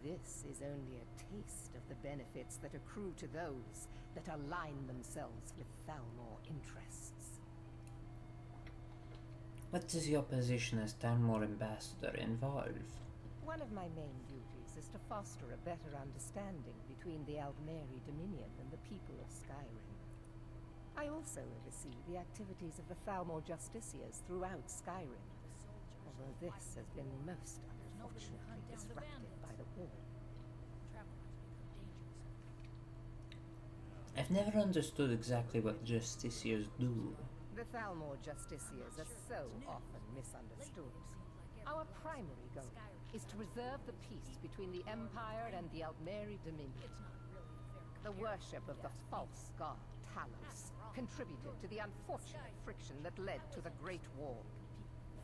This is only a taste of the benefits that accrue to those that align themselves with Thalmor interests. What does your position as Thalmor ambassador involve? One of my main duties is to foster a better understanding between the Aldmeri Dominion and the people of Skyrim. I also oversee the activities of the Thalmor Justiciars throughout Skyrim, although this has been most unfortunately disrupted by the war. I've never understood exactly what justiciars do. The Thalmor Justiciars are so often misunderstood. Our primary goal is to preserve the peace between the Empire and the Aldmeri Dominion. The worship of the false god Talos contributed to the unfortunate friction that led to the Great War.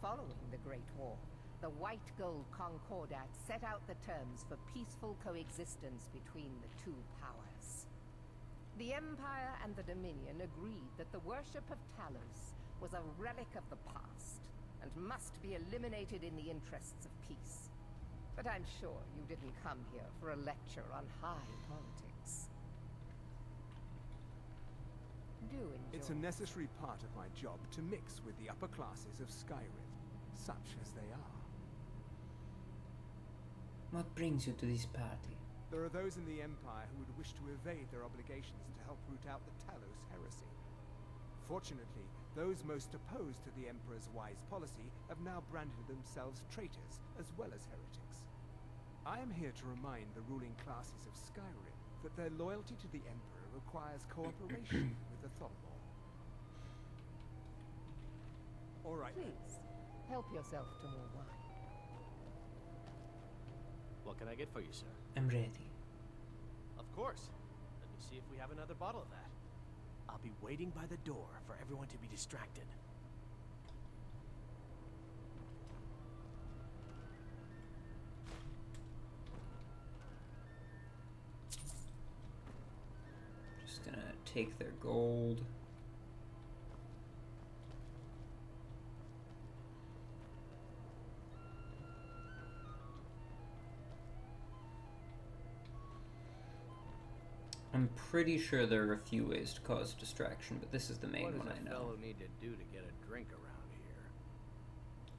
Following the Great War, the White Gold Concordat set out the terms for peaceful coexistence between the two powers. The Empire and the Dominion agreed that the worship of Talos was a relic of the past and must be eliminated in the interests of peace. But I'm sure you didn't come here for a lecture on high politics. Do enjoy. It's a necessary part of my job to mix with the upper classes of Skyrim, such as they are. What brings you to this party? There are those in the Empire who would wish to evade their obligations to help root out the Talos heresy. Fortunately, those most opposed to the Emperor's wise policy have now branded themselves traitors as well as heretics. I am here to remind the ruling classes of Skyrim that their loyalty to the Emperor requires cooperation with the Thalmor. All right. Please, help yourself to more wine. What can I get for you, sir? I'm ready. Of course. Let me see if we have another bottle of that. I'll be waiting by the door for everyone to be distracted. Just gonna take their gold. I'm pretty sure there are a few ways to cause distraction, but this is the main What one does I a know. fellow need to do to get a drink around here?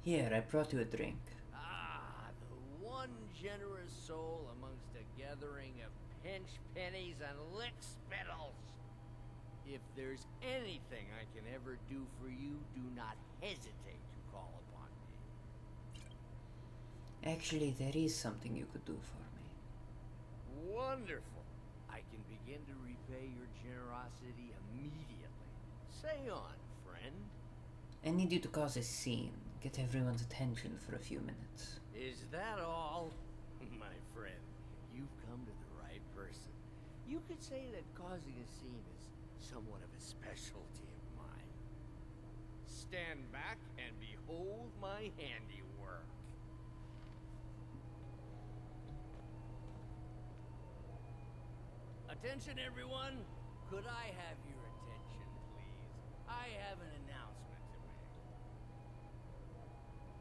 Here, I brought you a drink. Ah, the one generous soul amongst a gathering of pinch pennies and lick spittles. If there's anything I can ever do for you, do not hesitate to call upon me. Actually, there is something you could do for me. Wonderful. I can begin to repay your generosity immediately. Say on, friend. I need you to cause a scene. get everyone's attention for a few minutes. Is that all? My friend, you've come to the right person. You could say that causing a scene is somewhat of a specialty of mine. Stand back and behold my handiwork. Attention, everyone! Could I have your attention, please? I have an announcement to make.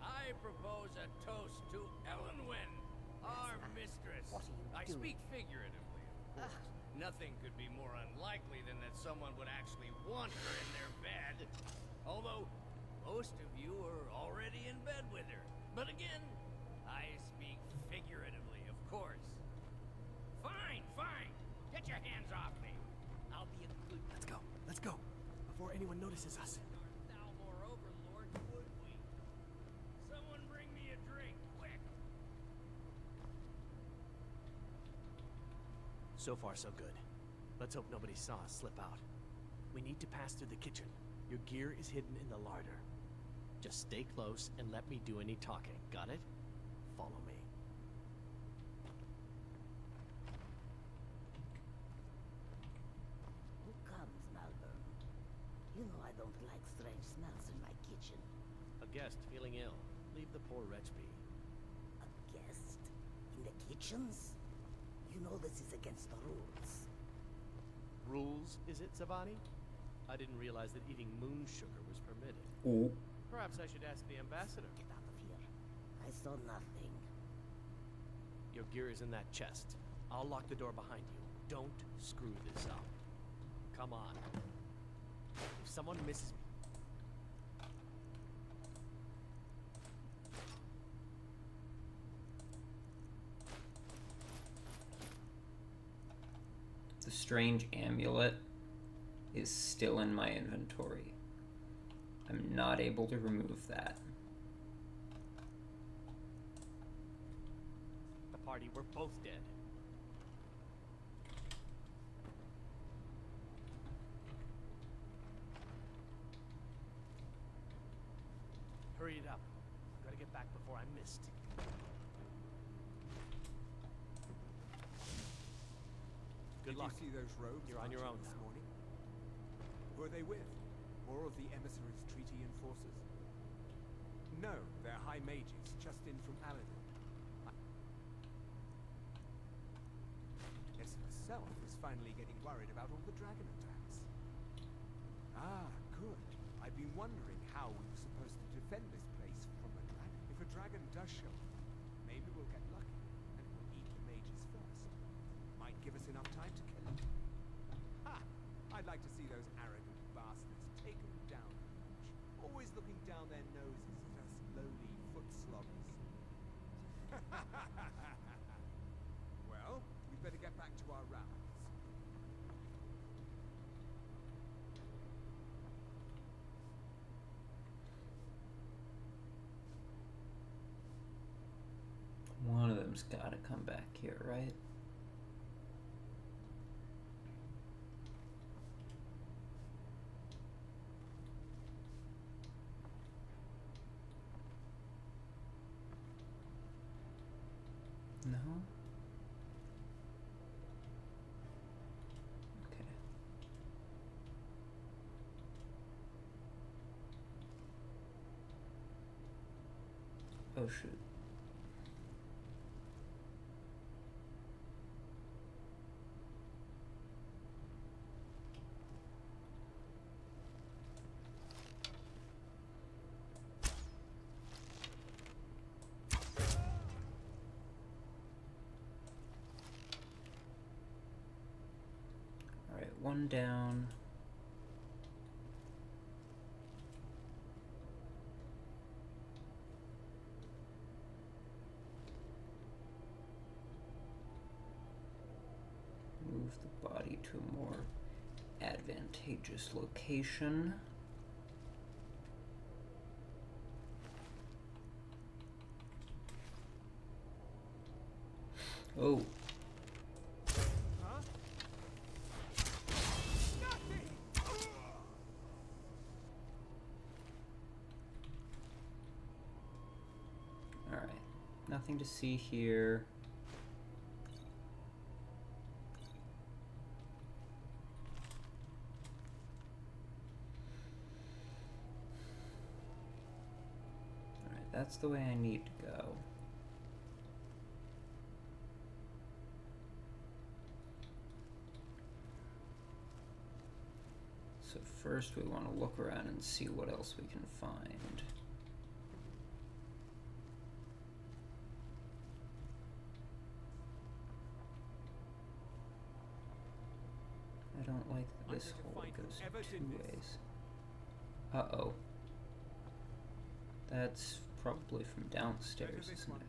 I propose a toast to Elenwen, our mistress. What are you I doing? speak figuratively, of course. Nothing could be more unlikely than that someone would actually want her in their bed. Although, most of you are already in bed with her. But again, I speak figuratively, of course. Fine, fine. Get your hands off me. I'll be a good... Let's go. Before anyone notices us. Thalmor overlord, would we? Someone bring me a drink, quick. So far, so good. Let's hope nobody saw us slip out. We need to pass through the kitchen. Your gear is hidden in the larder. Just stay close and let me do any talking. Got it? Follow me. Who comes, Malvern? You know I don't like strange smells in my kitchen. A guest feeling ill. Leave the poor wretch be. A guest? In the kitchens? You know this is against the rules. Rules, is it, Savani? I didn't realize that eating moon sugar was permitted. Oh. Perhaps I should ask the ambassador. Get out of here. I saw nothing. Your gear is in that chest. I'll lock the door behind you. Don't screw this up. Come on. If someone misses me... The strange amulet is still in my inventory. I'm not able to remove that. The party, we're both dead. Hurry it up. Gotta get back before I'm missed. Good luck. Did you see those robes? You're on your own this now. morning? Who are they with? More of the emissaries' treaty enforcers? No, they're high mages, just in from Aladdin. Yes, herself is finally getting worried about all the dragon attacks. Ah, good. I've been wondering how we were supposed to defend this place from a dragon. If a dragon does show up, maybe we'll get lucky and we'll eat the mages first. Might give us enough time to kill them. Ha! I'd like to see those arrogant bastards taken down a notch. Always looking down their noses at us lowly foot sloggers. Well, we'd better get back to our rounds. One of them's gotta come back here, right? No? Okay. Oh shoot. Alright, one down. Move the body to a more advantageous location. Oh. nothing to see here. Alright, that's the way I need to go. So first we want to look around and see what else we can find. I don't like that this hole goes two ways. Uh-oh. That's probably from downstairs, isn't it?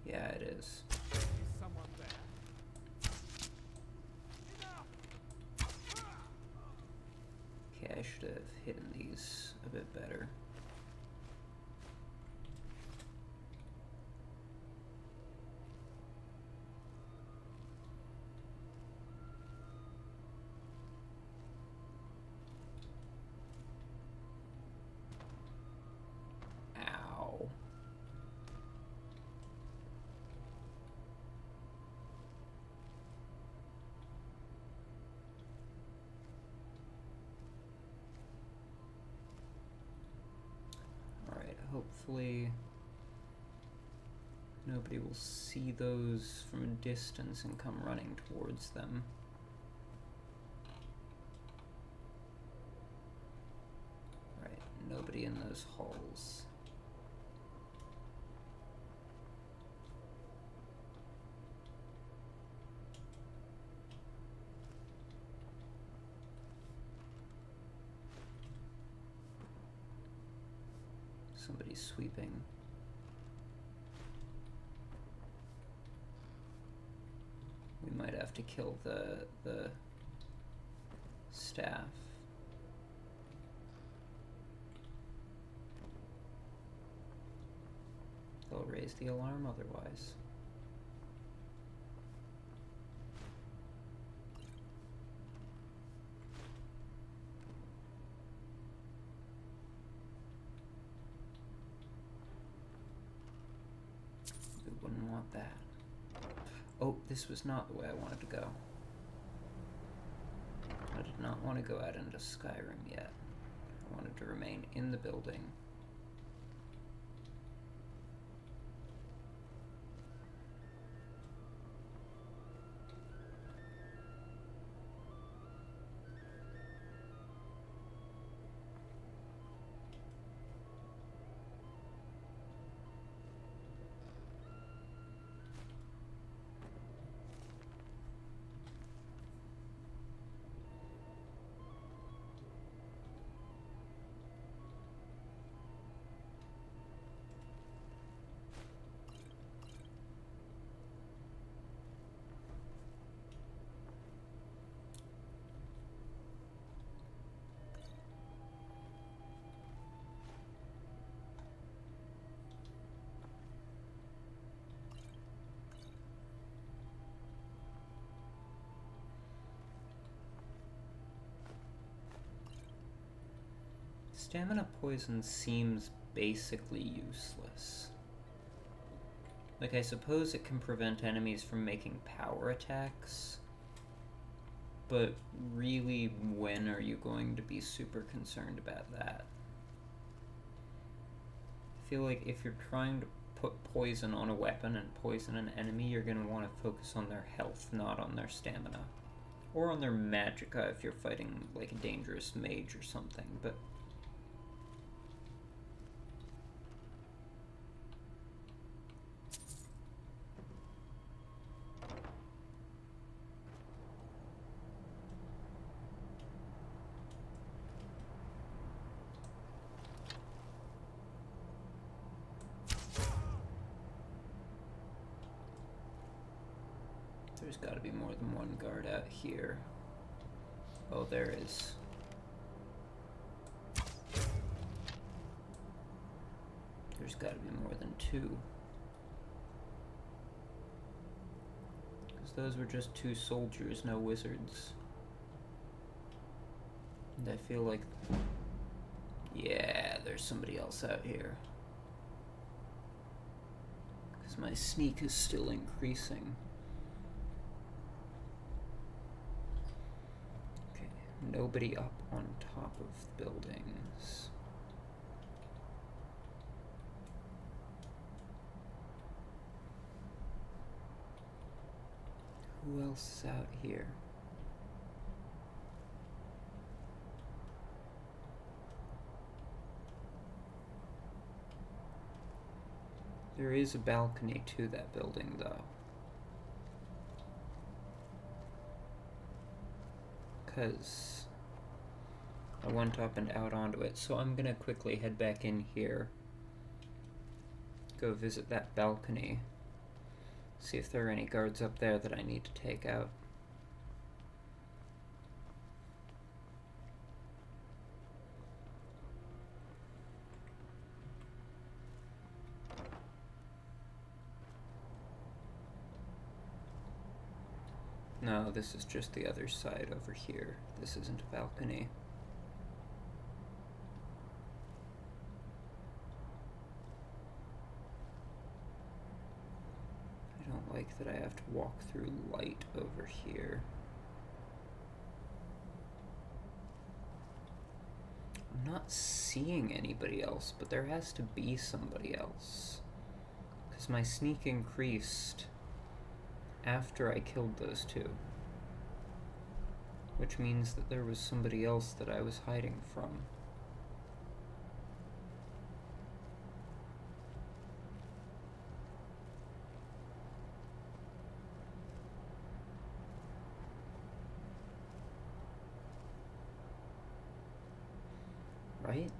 Yeah, it is. Okay, I should have hidden these a bit better. Ow. Alright, hopefully nobody will see those from a distance and come running towards them. Right, nobody in those halls. Somebody's sweeping. We might have to kill the staff. They'll raise the alarm otherwise. We wouldn't want that. Oh, this was not the way I wanted to go. I did not want to go out into Skyrim yet. I wanted to remain in the building. Stamina poison seems basically useless. Like, I suppose it can prevent enemies from making power attacks, but really, when are you going to be super concerned about that? I feel like if you're trying to put poison on a weapon and poison an enemy, you're going to want to focus on their health, not on their stamina. Or on their magicka if you're fighting, like, a dangerous mage or something, but there's got to be more than one guard out here. Oh, there is. There's got to be more than two. Because those were just two soldiers, no wizards. And I feel like... yeah, there's somebody else out here. Because my sneak is still increasing. Okay, nobody up on top of the buildings. Who else is out here? There is a balcony to that building, though. Because I went up and out onto it, so I'm gonna quickly head back in here. Go visit that balcony. See if there are any guards up there that I need to take out. No, this is just the other side over here. This isn't a balcony. I don't like that I have to walk through light over here. I'm not seeing anybody else, but there has to be somebody else. Because my sneak increased after I killed those two. Which means that there was somebody else that I was hiding from. Right?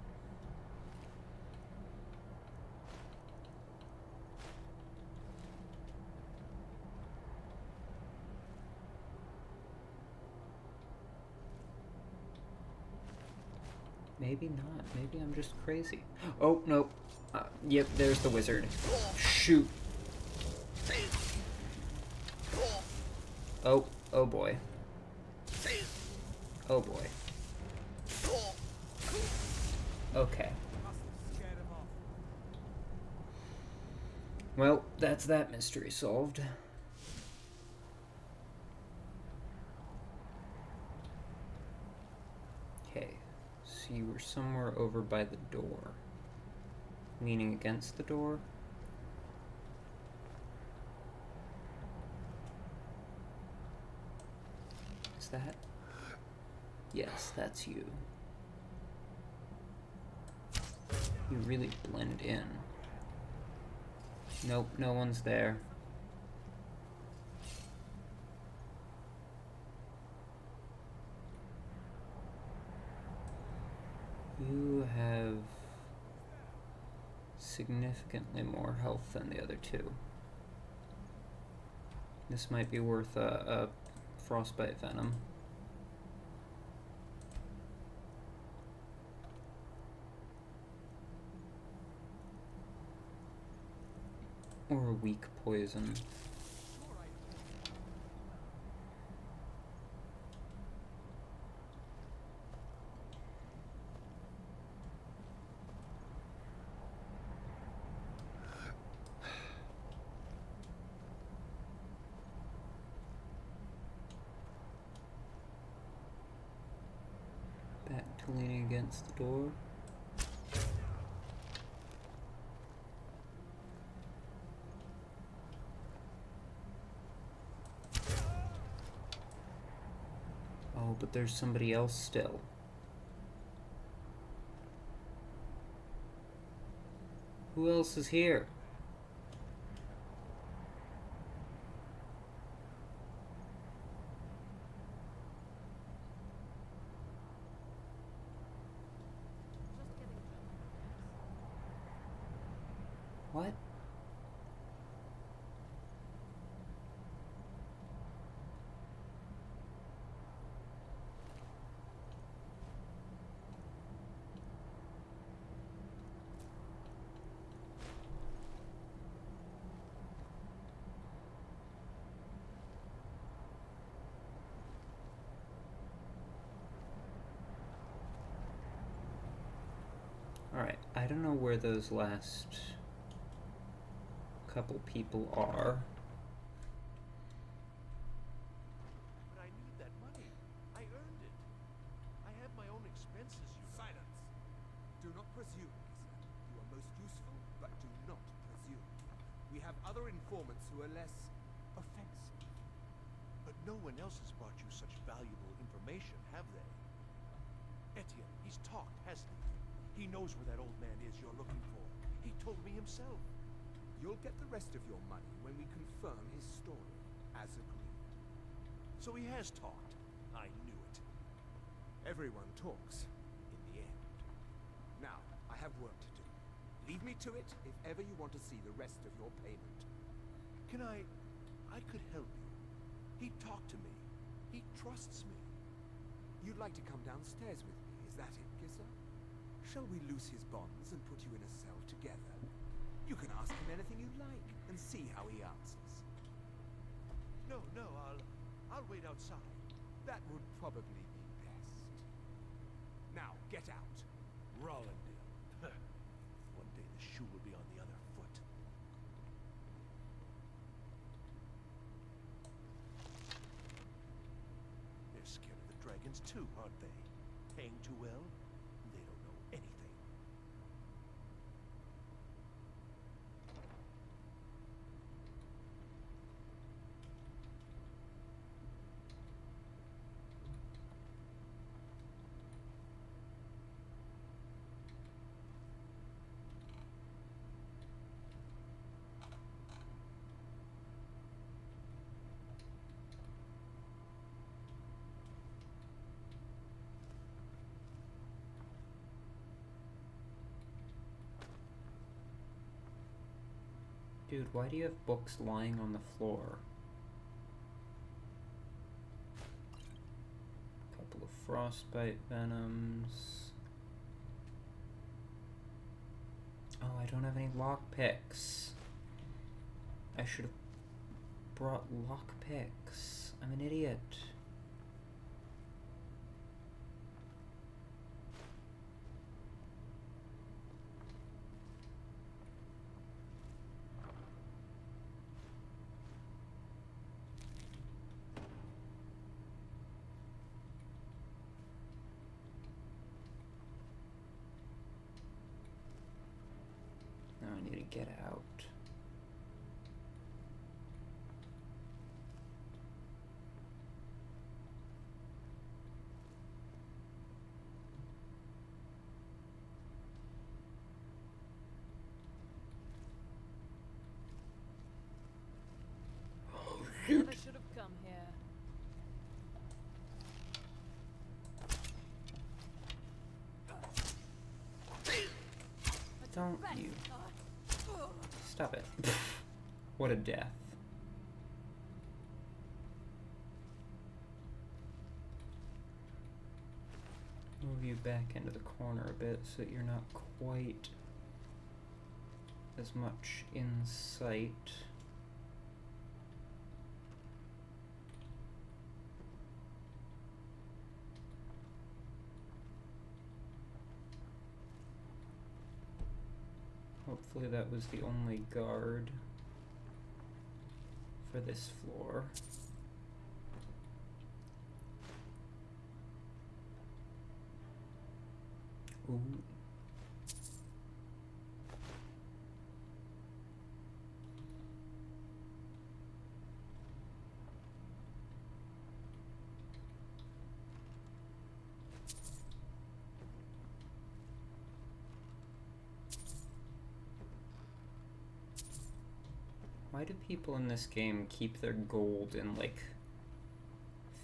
Maybe not. Maybe I'm just crazy. Oh, no. Yep, there's the wizard. Shoot. Oh, oh boy. Oh boy. Okay. Well, that's that mystery solved. Okay. So you were somewhere over by the door. Leaning against the door? Is that? Yes, that's you. You really blend in. Nope, no one's there. You have significantly more health than the other two. This might be worth a frostbite venom. Or a weak poison. Back to leaning against the door. Oh, but there's somebody else still. Who else is here? What? Alright, I don't know where those last couple people are. But I need that money. I earned it. I have my own expenses, you know. Silence! Do not presume, Gisela. You are most useful, but do not presume. We have other informants who are less offensive. But no one else has brought you such valuable information, have they? Etienne, he's talked, hasn't he? He knows where that old man is you're looking for. He told me himself. You'll get the rest of your money when we confirm his story, as agreed. So he has talked. I knew it. Everyone talks, in the end. Now, I have work to do. Leave me to it if ever you want to see the rest of your payment. Can I could help you. He talked to me. He trusts me. You'd like to come downstairs with me, is that it, Gisela? Shall we loose his bonds and put you in a cell together? You can ask him anything you like and see how he answers. No, I'll wait outside. That would probably be best. Now, get out. Rollendale. One day the shoe will be on the other foot. They're scared of the dragons too, aren't they? Paying too well? They don't know anything. Dude, why do you have books lying on the floor? A couple of frostbite venoms. Oh, I don't have any lockpicks. I should have brought lockpicks. I'm an idiot. Now I need to get out. Never should have come here. Don't you. Stop it. What a death. Move you back into the corner a bit so that you're not quite as much in sight. Hopefully that was the only guard for this floor. Ooh. Why do people in this game keep their gold in like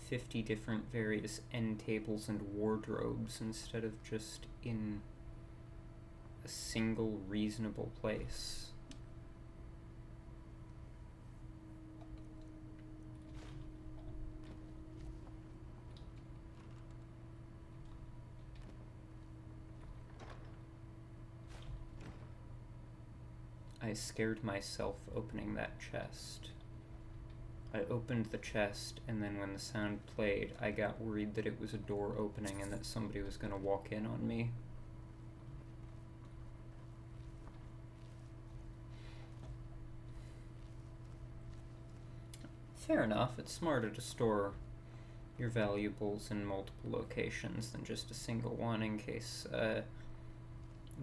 50 different various end tables and wardrobes instead of just in a single reasonable place? I scared myself opening that chest. I opened the chest, and then when the sound played, I got worried that it was a door opening and that somebody was going to walk in on me. fair enough. It's smarter to store your valuables in multiple locations than just a single one in case a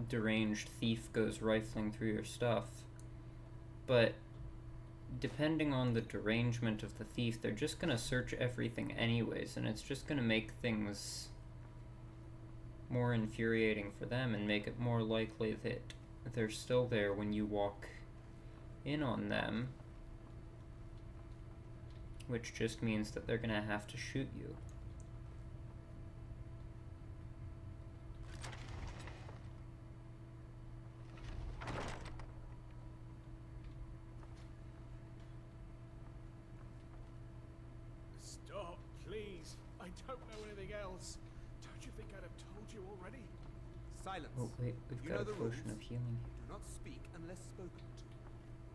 deranged thief goes rifling through your stuff. But depending on the derangement of the thief, they're just gonna search everything anyways, and it's just gonna make things more infuriating for them and make it more likely that they're still there when you walk in on them, which just means that they're gonna have to shoot you. Stop, please. I don't know anything else. Don't you think I'd have told you already? Silence. Oh wait, we've You got know a the potion rules. of healing here. Do not speak unless spoken to.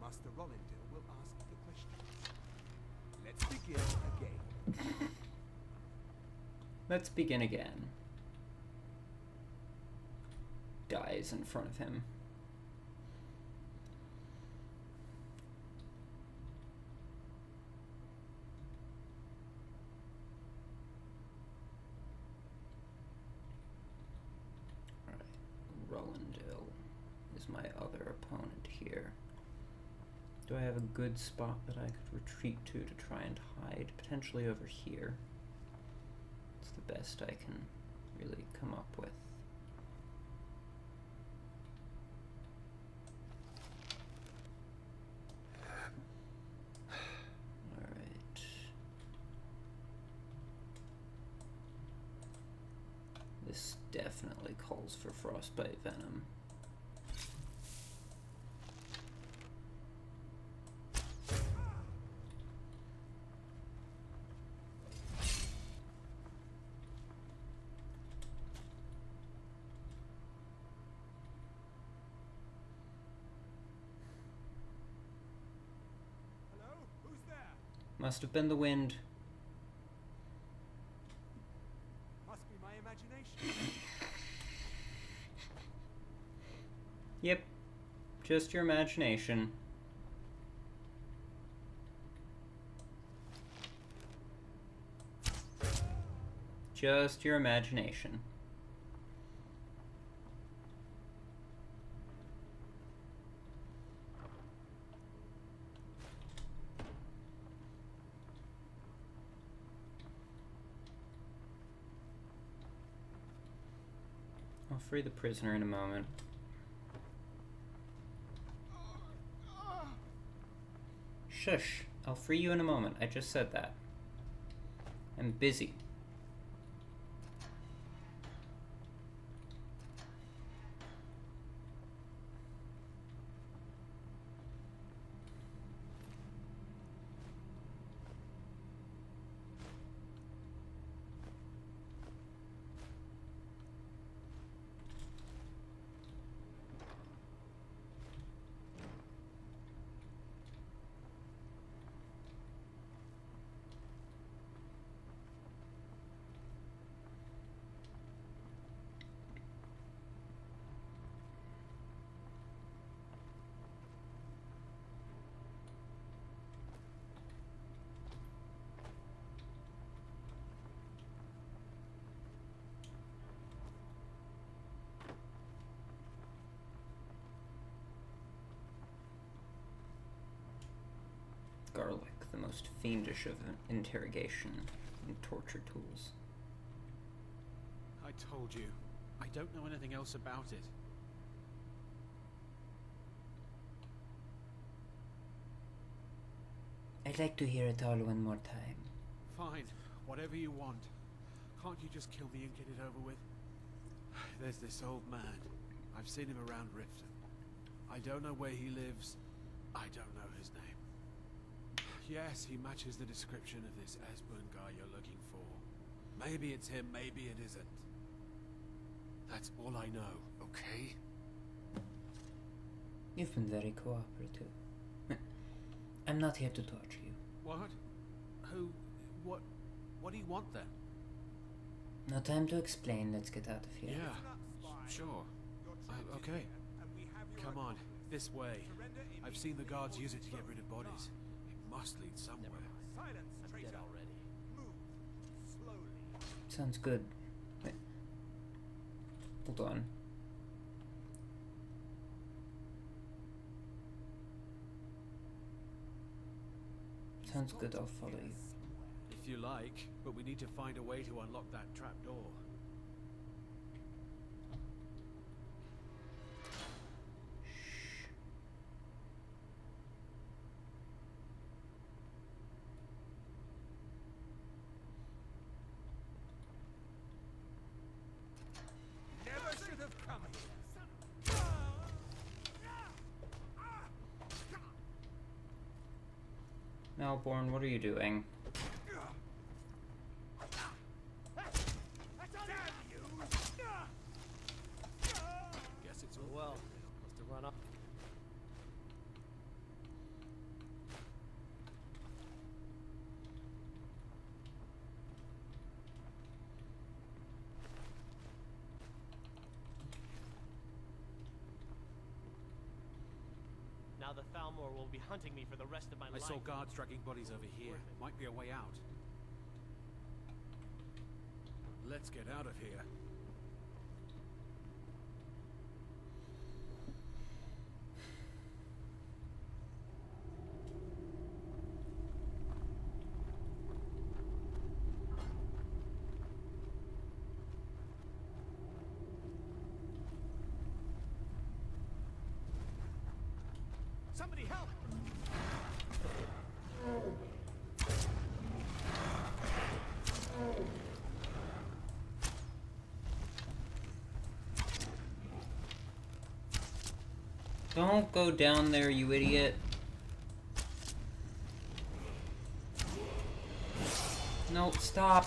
Master Rollindale will ask the questions. Let's begin again. Let's begin again. Dies in front of him. Rollindale is my other opponent here. Do I have a good spot that I could retreat to try and hide? Potentially over here. It's the best I can really come up with. Alright. This definitely calls for frostbite venom. Hello? Who's there? Must have been the wind. Must be my imagination. Yep. Just your imagination. Just your imagination. I'll free the prisoner in a moment. Shush. I'll free you in a moment. I just said that. I'm busy. Garlic, the most fiendish of interrogation and torture tools. I told you. I don't know anything else about it. I'd like to hear it all one more time. Fine. Whatever you want. Can't you just kill me and get it over with? There's this old man. I've seen him around Riften. I don't know where he lives. I don't know his name. Yes, he matches the description of this Esbern guy you're looking for. Maybe it's him, maybe it isn't. That's all I know, okay? You've been very cooperative. I'm not here to torture you. What? Who? What do you want then? No time to explain. Let's get out of here. Yeah, sure. Okay. Come on, this way. I've seen the guards use it to get rid of bodies. It must lead somewhere. Silence, I'm traitor. dead already. Move slowly. Sounds good. Wait. Hold on. Sounds good, I'll follow you. If you like, but we need to find a way to unlock that trapdoor. Never should have come here. Malborn, what are you doing? Guess it's all well. Must have run up. Now the Thalmor will be hunting me for the rest of my I life. saw guards dragging bodies over here. Might be a way out. Let's get out of here. Somebody help! Don't go down there, you idiot. No, stop.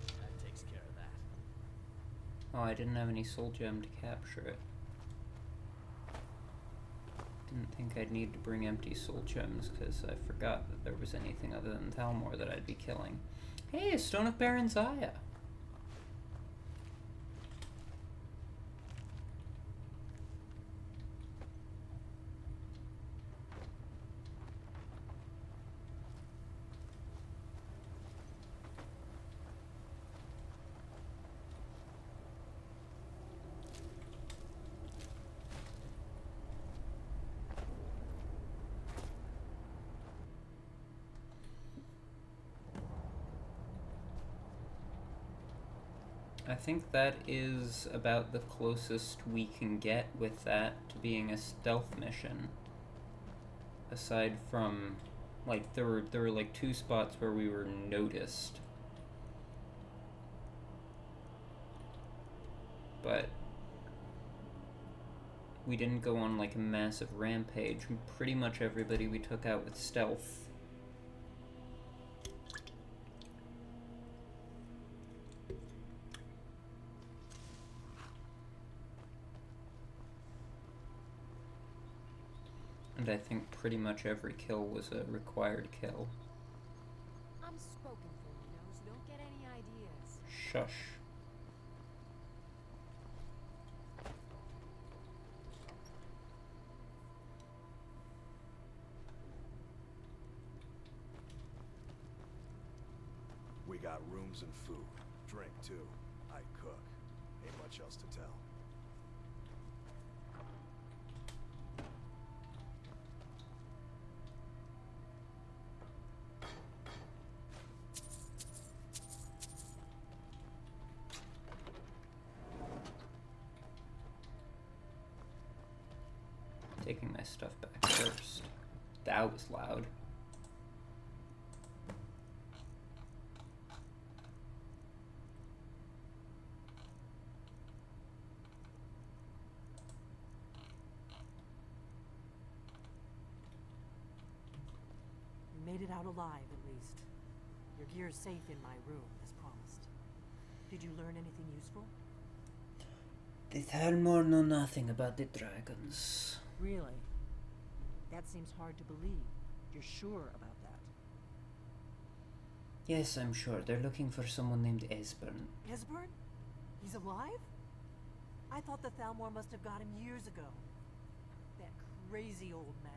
That takes care of that. Oh, I didn't have any soul gem to capture it. Didn't think I'd need to bring empty soul gems because I forgot that there was anything other than Thalmor that I'd be killing. Hey, a Stone of Baron Zaya. I think that is about the closest we can get with that to being a stealth mission. Aside from, like, there were like 2 spots where we were noticed. But we didn't go on like a massive rampage. Pretty much everybody we took out with stealth. And I think pretty much every kill was a required kill. I'm spoken for, you know, so don't get any ideas. Shush. We got rooms and food. Drink, too. I cook. Ain't much else to tell. Taking my stuff back first. That was loud. You made it out alive, at least. Your gear's safe in my room, as promised. Did you learn anything useful? The Thalmor know nothing about the dragons. Really? That seems hard to believe. You're sure about that? Yes, I'm sure. They're looking for someone named Esbern. Esbern? He's alive? I thought the Thalmor must have got him years ago. That crazy old man.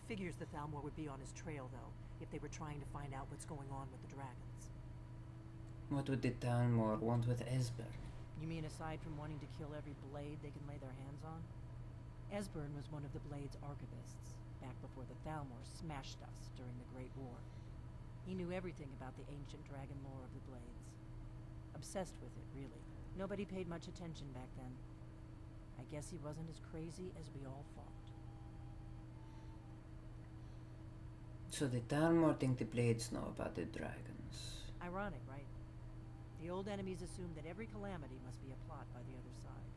Figures the Thalmor would be on his trail, though. if they were trying to find out what's going on with the dragons. What would the Dalmor want with Esbern? You mean aside from wanting to kill every blade they can lay their hands on? Esbern was one of the Blade's archivists, back before the Thalmor smashed us during the Great War. He knew everything about the ancient dragon lore of the Blades. Obsessed with it, really. Nobody paid much attention back then. I guess he wasn't as crazy as we all thought. So the Dalmor think the Blades know about the dragons. Ironic, right? The old enemies assume that every calamity must be a plot by the other side.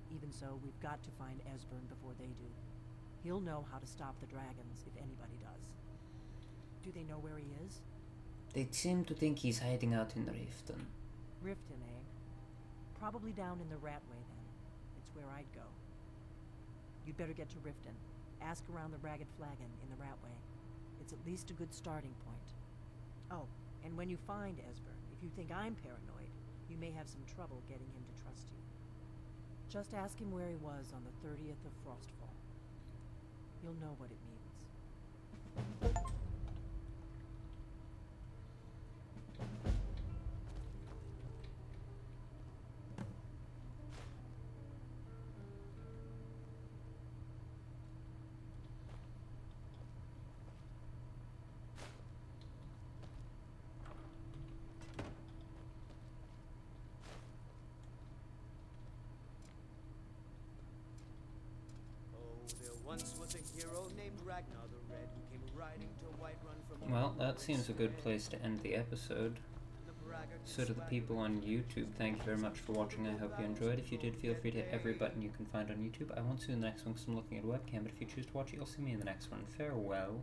Even so, we've got to find Esbern before they do. He'll know how to stop the dragons, if anybody does. Do they know where he is? They seem to think he's hiding out in Riften. Riften, eh? Probably down in the Ratway, then. It's where I'd go. You'd better get to Riften. Ask around the Ragged Flagon in the Ratway. It's at least a good starting point. Oh, and when you find Esbern, if you think I'm paranoid, you may have some trouble getting him to trust you. Just ask him where he was on the 30th of Frostfall. You'll know what it means. Once was a hero named Ragnar the Red who came riding to Whiterun from Well, that seems a good place to end the episode. So to the people on YouTube, thank you very much for watching. I hope you enjoyed. If you did, feel free to hit every button you can find on YouTube. I won't see you in the next one because I'm looking at a webcam, but if you choose to watch it, you'll see me in the next one. Farewell.